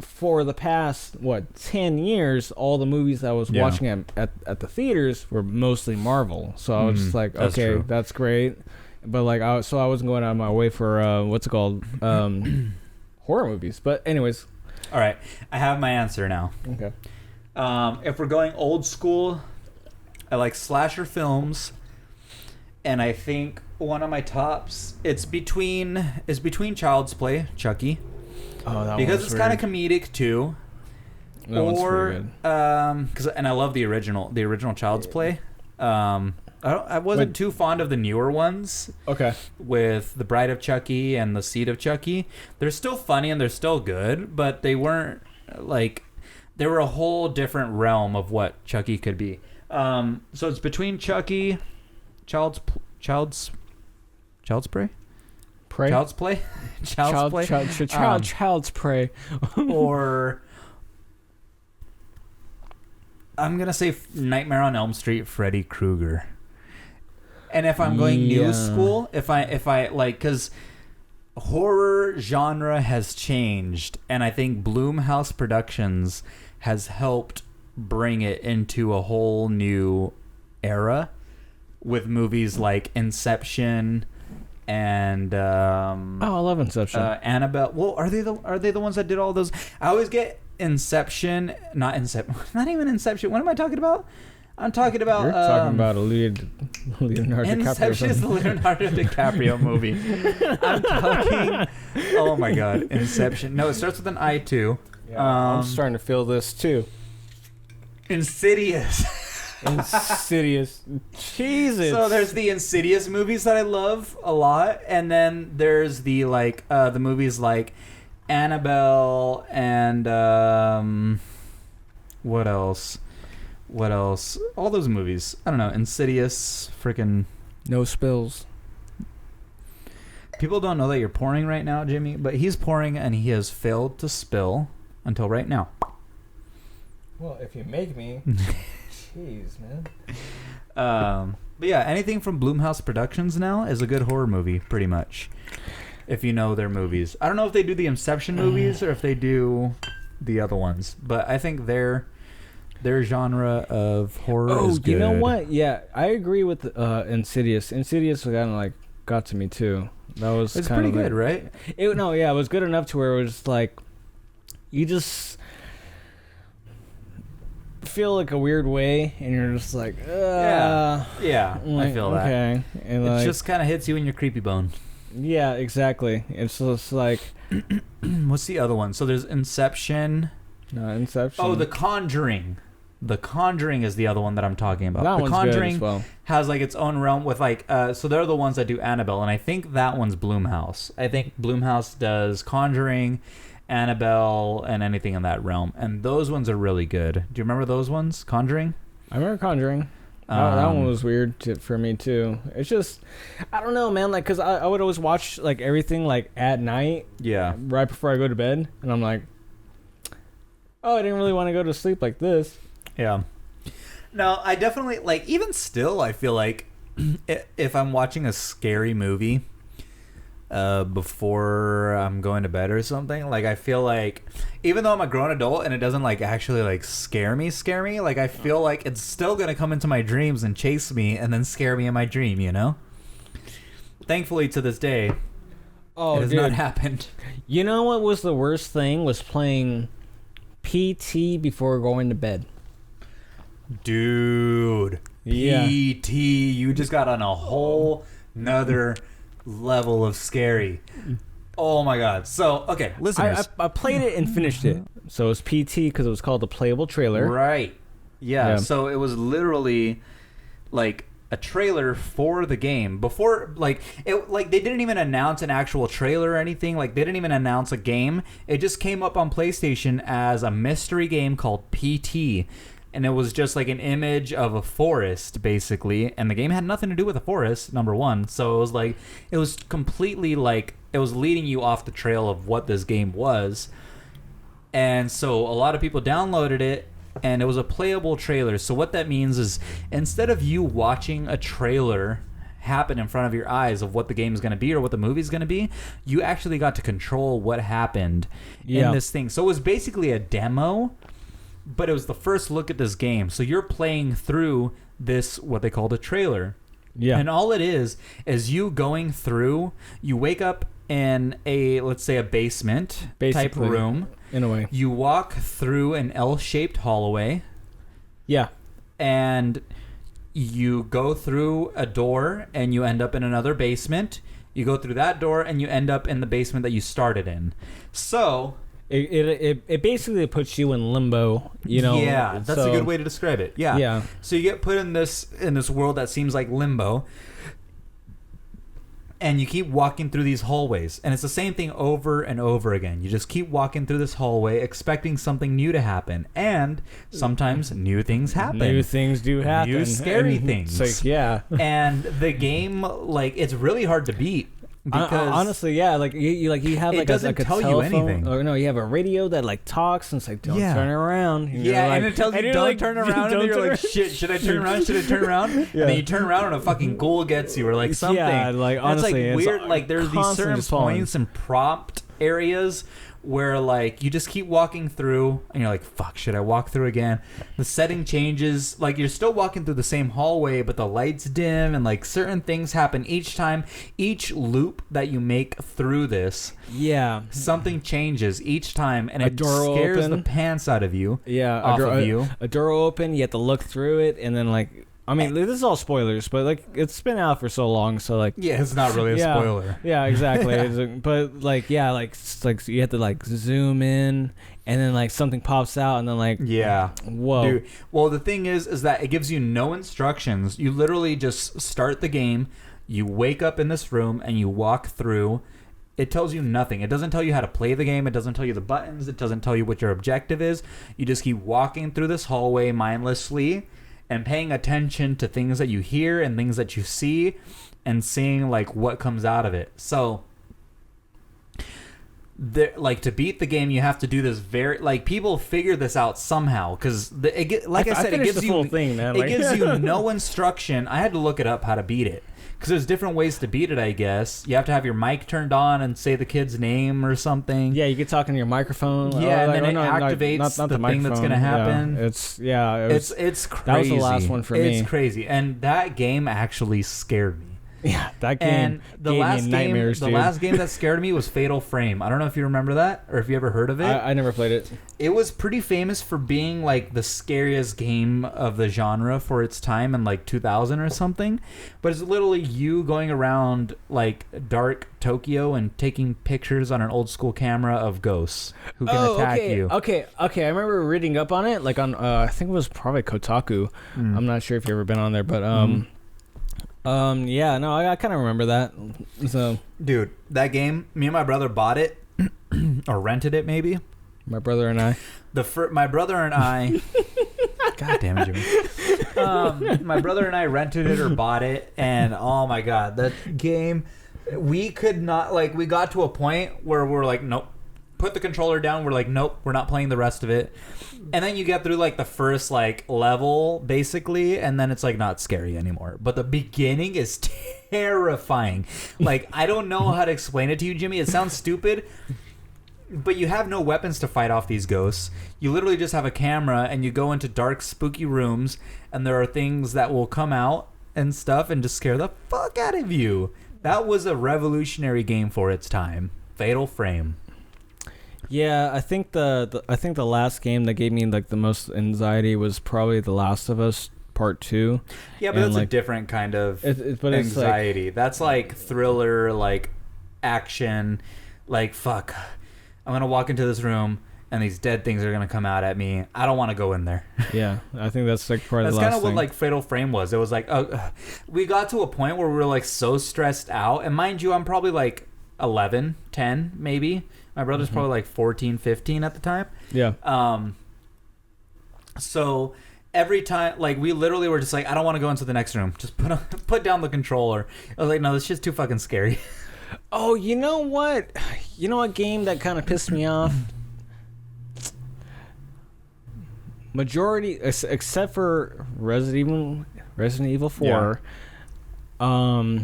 for the past 10 years, all the movies I was watching at the theaters were mostly Marvel. So I was just like, okay, that's great. But like, I wasn't going out of my way for horror movies. But anyways, all right, I have my answer now. Okay. If we're going old school, I like slasher films, and I think one of my tops it's between Child's Play, Chucky. Oh, that because it's kind of comedic too. That one's pretty good. And I love the original Child's Play. I wasn't too fond of the newer ones. Okay. With The Bride of Chucky and The Seed of Chucky. They're still funny and they're still good, but they weren't like they were a whole different realm of what Chucky could be. So it's between Chucky, Child's Play? Child's Play? Child's Prey. Or I'm going to say Nightmare on Elm Street, Freddy Krueger. And if I'm going new school, if I like, because horror genre has changed, and I think Blumhouse Productions has helped bring it into a whole new era with movies like Inception and I love Inception. Annabelle. Well, are they the ones that did all those? I always get Inception, not even Inception. What am I talking about? I'm talking about... You're talking about a Leonardo DiCaprio. Inception is the Leonardo DiCaprio movie. I'm talking... Oh my god, Inception. No, it starts with an I too. Yeah, I'm starting to feel this too. Insidious. Jesus. So there's the Insidious movies that I love a lot, and then there's the the movies like Annabelle and what else? All those movies. I don't know. Insidious, freaking No Spills. People don't know that you're pouring right now, Jimmy, but he's pouring and he has failed to spill until right now. Well, if you make me. Jeez, man. But yeah, anything from Blumhouse Productions now is a good horror movie, pretty much. If you know their movies. I don't know if they do the Inception movies or if they do the other ones, but I think their genre of horror is good. You know what? Yeah, I agree with Insidious. Insidious kind of like got to me too. That was it's pretty good, right? It was good enough to where it was like you just feel like a weird way, and you're just like, yeah, like, I feel that. Okay, and it just kind of hits you in your creepy bone. Yeah, exactly. It's just like, what's the other one? So there's Inception, No, Inception. Oh, The Conjuring. The Conjuring is the other one that I'm talking about. That The one's Conjuring good as well. has like its own realm with like so they're the ones that do Annabelle, and I think that one's Blumhouse. I think Blumhouse does Conjuring, Annabelle, and anything in that realm, and those ones are really good. Do you remember those ones? Conjuring? I remember Conjuring. That one was weird for me too. It's just, I don't know, man. Like, cause I would always watch like everything like at night. Yeah. Right before I go to bed, and I'm like, oh, I didn't really want to go to sleep like this. Yeah. No, I definitely like. Even still, I feel like if I'm watching a scary movie before I'm going to bed or something, like I feel like even though I'm a grown adult and it doesn't like actually like scare me, like I feel like it's still gonna come into my dreams and chase me and then scare me in my dream, you know. Thankfully to this day, it has not happened. You know what was the worst thing was playing PT before going to bed. Dude, yeah. PT, you just got on a whole nother level of scary. Oh my god. So, okay, listeners. I played it and finished it. So it was PT because it was called the playable trailer. Right. Yeah, so it was literally like a trailer for the game. Before, like, it, like they didn't even announce an actual trailer or anything. Like, they didn't even announce a game. It just came up on PlayStation as a mystery game called PT. And it was just like an image of a forest, basically. And the game had nothing to do with a forest, number one. So it was like, it was completely like, it was leading you off the trail of what this game was. And so a lot of people downloaded it, and it was a playable trailer. So what that means is instead of you watching a trailer happen in front of your eyes of what the game is going to be or what the movie is going to be, you actually got to control what happened in this thing. So it was basically a demo, but it was the first look at this game. So you're playing through this, what they called a trailer. Yeah. And all it is you going through, you wake up in a, let's say, a basement type room. In a way. You walk through an L-shaped hallway. Yeah. And you go through a door and you end up in another basement. You go through that door and you end up in the basement that you started in. So It basically puts you in limbo, you know. Yeah, that's a good way to describe it. Yeah. Yeah. So you get put in this world that seems like limbo, and you keep walking through these hallways, and it's the same thing over and over again. You just keep walking through this hallway, expecting something new to happen, and sometimes new things happen. New things do happen. New scary things. Like, yeah. And the game, like, it's really hard to beat. Because honestly, yeah, like you have like it doesn't tell you anything. Or no, you have a radio that like talks and it's like don't turn around. And and it tells you don't turn around, and you're like, shit, should I turn around? Should I turn around? And then you turn around and a fucking ghoul gets you or like something. Yeah, like honestly, it's like weird. Like there's these certain points and prompt areas where like you just keep walking through and you're like, fuck, should I walk through again? The setting changes, like you're still walking through the same hallway, but the lights dim and like certain things happen each time. Each loop that you make through this, something changes each time, and it scares the pants out of you. A door open, you have to look through it, and then like, I mean, this is all spoilers, but like it's been out for so long, so like it's not really a spoiler. Yeah, exactly. But like like you have to like zoom in, and then like something pops out, and then like whoa. Dude. Well, the thing is that it gives you no instructions. You literally just start the game. You wake up in this room and you walk through. It tells you nothing. It doesn't tell you how to play the game. It doesn't tell you the buttons. It doesn't tell you what your objective is. You just keep walking through this hallway mindlessly and paying attention to things that you hear and things that you see and seeing like what comes out of it. So like to beat the game, you have to do this very like people figure this out somehow because it gives you thing, man. It gives you no instruction. I had to look it up how to beat it. Because there's different ways to beat it, I guess. You have to have your mic turned on and say the kid's name or something. Yeah, you can talk into your microphone. Yeah, and then it activates the thing that's going to happen. Yeah, it's crazy. That was the last one for me. It's crazy. And that game actually scared me. Yeah, that game. And the last game that scared me was Fatal Frame. I don't know if you remember that or if you ever heard of it. I never played it. It was pretty famous for being like the scariest game of the genre for its time in like 2000 or something. But it's literally you going around like dark Tokyo and taking pictures on an old school camera of ghosts who can attack you. Okay. I remember reading up on it, like on I think it was probably Kotaku. I'm not sure if you've ever been on there, but yeah, no, I kind of remember that. So, dude, that game, me and my brother bought it or rented it, maybe. My brother and I. My brother and I. God damn it, Jimmy. My brother and I rented it or bought it, and oh my god, that game. We could not, like, we got to a point where we're like, nope. Put the controller down. We're like, nope, we're not playing the rest of it. And then you get through like the first like level basically, and then it's like not scary anymore. But the beginning is terrifying. Like, I don't know how to explain it to you, Jimmy. It sounds stupid, but you have no weapons to fight off these ghosts. You literally just have a camera, and you go into dark, spooky rooms, and there are things that will come out and stuff and just scare the fuck out of you. That was a revolutionary game for its time. Fatal Frame. Yeah, I think the last game that gave me like the most anxiety was probably The Last of Us Part 2. Yeah, but that's like, a different kind of anxiety. Like, that's like thriller, like action, like fuck. I'm gonna walk into this room and these dead things are gonna come out at me. I don't want to go in there. Yeah, I think that's like part of the last thing. That's kind of what like Fatal Frame was. It was like we got to a point where we were like so stressed out, and mind you, I'm probably like 11, 10 maybe. My brother's probably like 14, 15 at the time. Yeah. So every time, like, we literally were just like, I don't want to go into the next room. Just put down the controller. I was like, no, this shit's too fucking scary. Oh, you know what? You know what game that kind of pissed me off? Majority, except for Resident Evil 4, all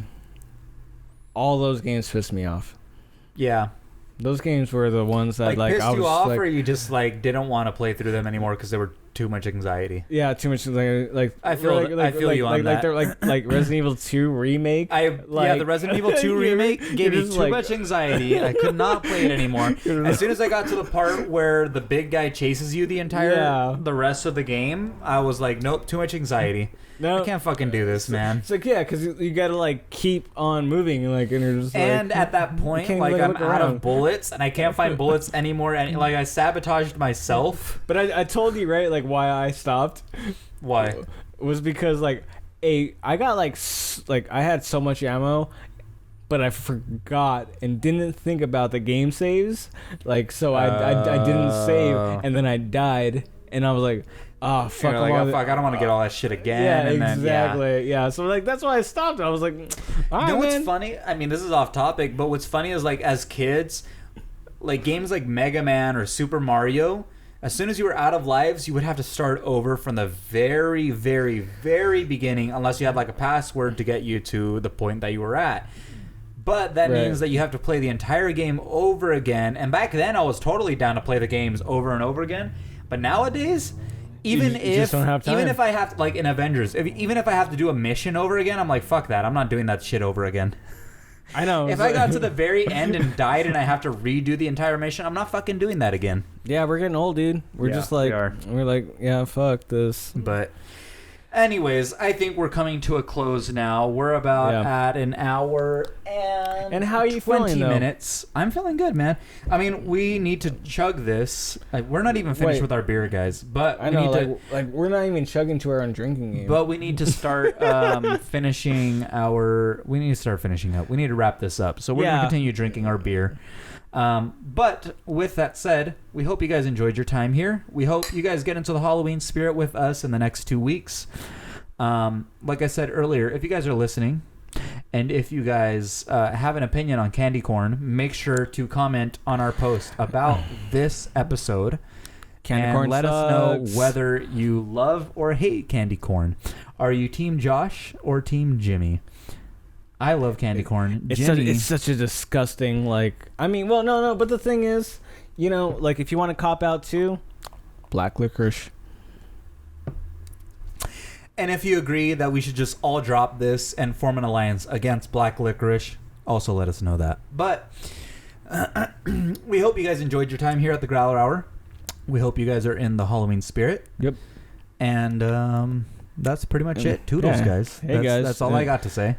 those games pissed me off. Yeah. Those games were the ones that like pissed I was you off, like, or you just like didn't want to play through them anymore because they were too much anxiety. Yeah, too much like I feel you on that. Like they're like Resident Evil 2 remake. The Resident Evil 2 remake gave me too much anxiety. I could not play it anymore. As soon as I got to the part where the big guy chases you the rest of the game, I was like, nope, too much anxiety. No, I can't fucking do this, man. It's like, yeah, because you got to like keep on moving, like, and you're just and at that point, like, I'm out of bullets, and I can't find bullets anymore. And like, I sabotaged myself. But I told you, right, like, why I stopped. Why? It was because like I got like I had so much ammo, but I forgot and didn't think about the game saves. Like, so I didn't save, and then I died, and I was like, oh fuck! Fuck! I don't want to get all that shit again. Yeah, and exactly. Then, yeah, so like that's why I stopped. I was like, all right, what's funny? I mean, this is off topic, but what's funny is like as kids, like games like Mega Man or Super Mario, as soon as you were out of lives, you would have to start over from the very, very, very beginning, unless you had like a password to get you to the point that you were at. But that means that you have to play the entire game over again. And back then, I was totally down to play the games over and over again. But nowadays, even if I have to, like in Avengers, even if I have to do a mission over again, I'm like, fuck that. I'm not doing that shit over again. I know. If I got to the very end and died and I have to redo the entire mission, I'm not fucking doing that again. Yeah, we're getting old, dude. We're just like, we're like, yeah, fuck this. But anyways, I think we're coming to a close now. We're about at an hour and how are you 20 feeling, minutes. I'm feeling good, man. I mean, we need to chug this. Like, we're not even finished with our beer, guys. But I know, we're not even chugging to our own drinking game. But we need to start finishing our. We need to start finishing up. We need to wrap this up. So we're gonna continue drinking our beer. But with that said, we hope you guys enjoyed your time here. We hope you guys get into the Halloween spirit with us in the next 2 weeks. Like I said earlier, if you guys are listening and if you guys have an opinion on candy corn, make sure to comment on our post about this episode. Candy corn let sucks. us know whether you love or hate candy corn. Are you Team Josh or Team Jimmy? I love candy corn. It's such a disgusting, like, I mean, well, no, but the thing is, you know, like, if you want to cop out too, black licorice. And if you agree that we should just all drop this and form an alliance against black licorice, also let us know that. But we hope you guys enjoyed your time here at the Growler Hour. We hope you guys are in the Halloween spirit. Yep. And that's pretty much it. Toodles, guys. Hey, guys. That's all I got to say.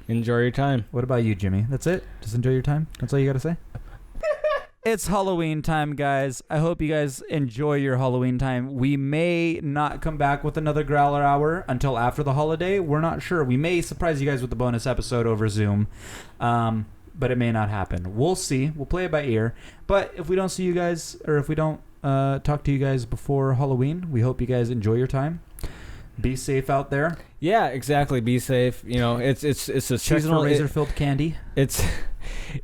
Enjoy your time. What about you, Jimmy? That's it? Just enjoy your time? That's all you got to say? It's Halloween time, guys. I hope you guys enjoy your Halloween time. We may not come back with another Growler Hour until after the holiday. We're not sure. We may surprise you guys with a bonus episode over Zoom, but it may not happen. We'll see. We'll play it by ear. But if we don't see you guys, or if we don't talk to you guys before Halloween, we hope you guys enjoy your time. Be safe out there. Yeah, exactly. Be safe. You know, it's a Check seasonal for razor-filled candy.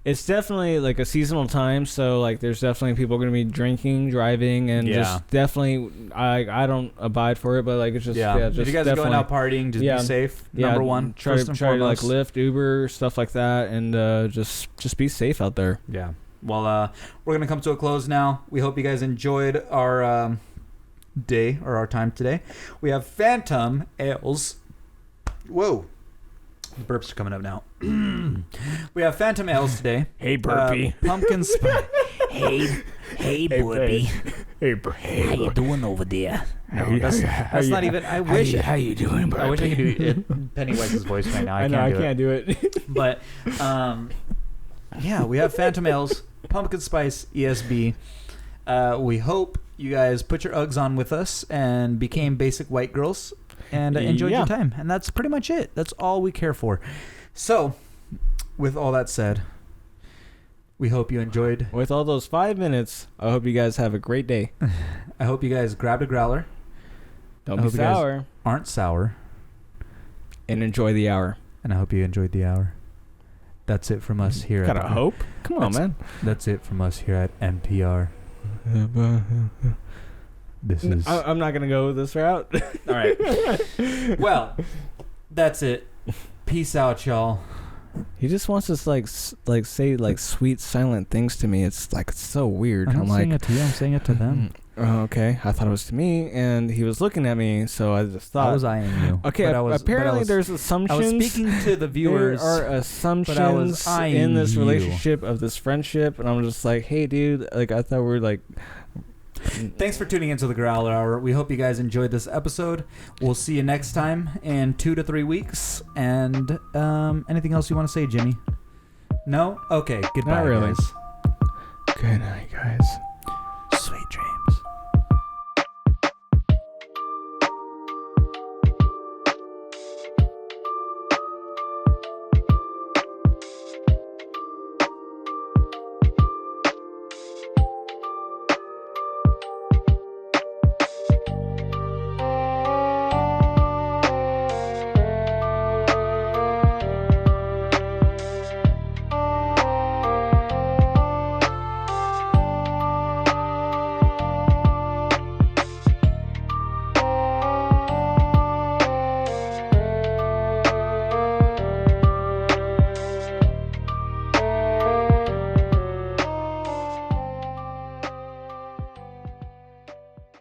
It's definitely like a seasonal time, so like there's definitely people going to be drinking, driving, and just definitely I don't abide for it, but like it's just just if you guys are going out partying, just be safe. Number one, try to like Lyft, Uber, stuff like that, and just be safe out there. Yeah. Well, we're gonna come to a close now. We hope you guys enjoyed our day or our time today. We have Phantom Ales. Whoa. Burps are coming up now. We have Phantom Ales today. Hey, Burpee. Pumpkin Spice. Hey, Burpee. Hey, Burpee. How you doing over there? No, that's not even. I wish. How you doing, Burpee? I wish I could do it. Pennywise's voice right now. I can't do it. But yeah, we have Phantom Ales, Pumpkin Spice ESB. We hope you guys put your Uggs on with us and became basic white girls and enjoyed your time. And that's pretty much it. That's all we care for. So, with all that said, we hope you enjoyed. With all those 5 minutes, I hope you guys have a great day. I hope you guys grabbed a growler. Don't be sour. You guys aren't sour. And enjoy the hour. And I hope you enjoyed the hour. That's it from us here. Gotta hope. Come on, man. That's it from us here at NPR. This is. I'm not gonna go this route. All right. Well, that's it. Peace out, y'all. He just wants us like say like sweet silent things to me. It's like it's so weird. I'm saying it to you. I'm saying it to them. Okay, I thought it was to me, and he was looking at me, so I just thought I was eyeing you. Okay, apparently there's assumptions. I was speaking to the viewers. There are assumptions in this relationship of this friendship, and I'm just like, hey, dude, like I thought we were like. Thanks for tuning into the Growler Hour. We hope you guys enjoyed this episode. We'll see you next time in 2 to 3 weeks. And anything else you want to say, Jimmy? No? Okay. Goodbye, Not really. guys. Good night, guys.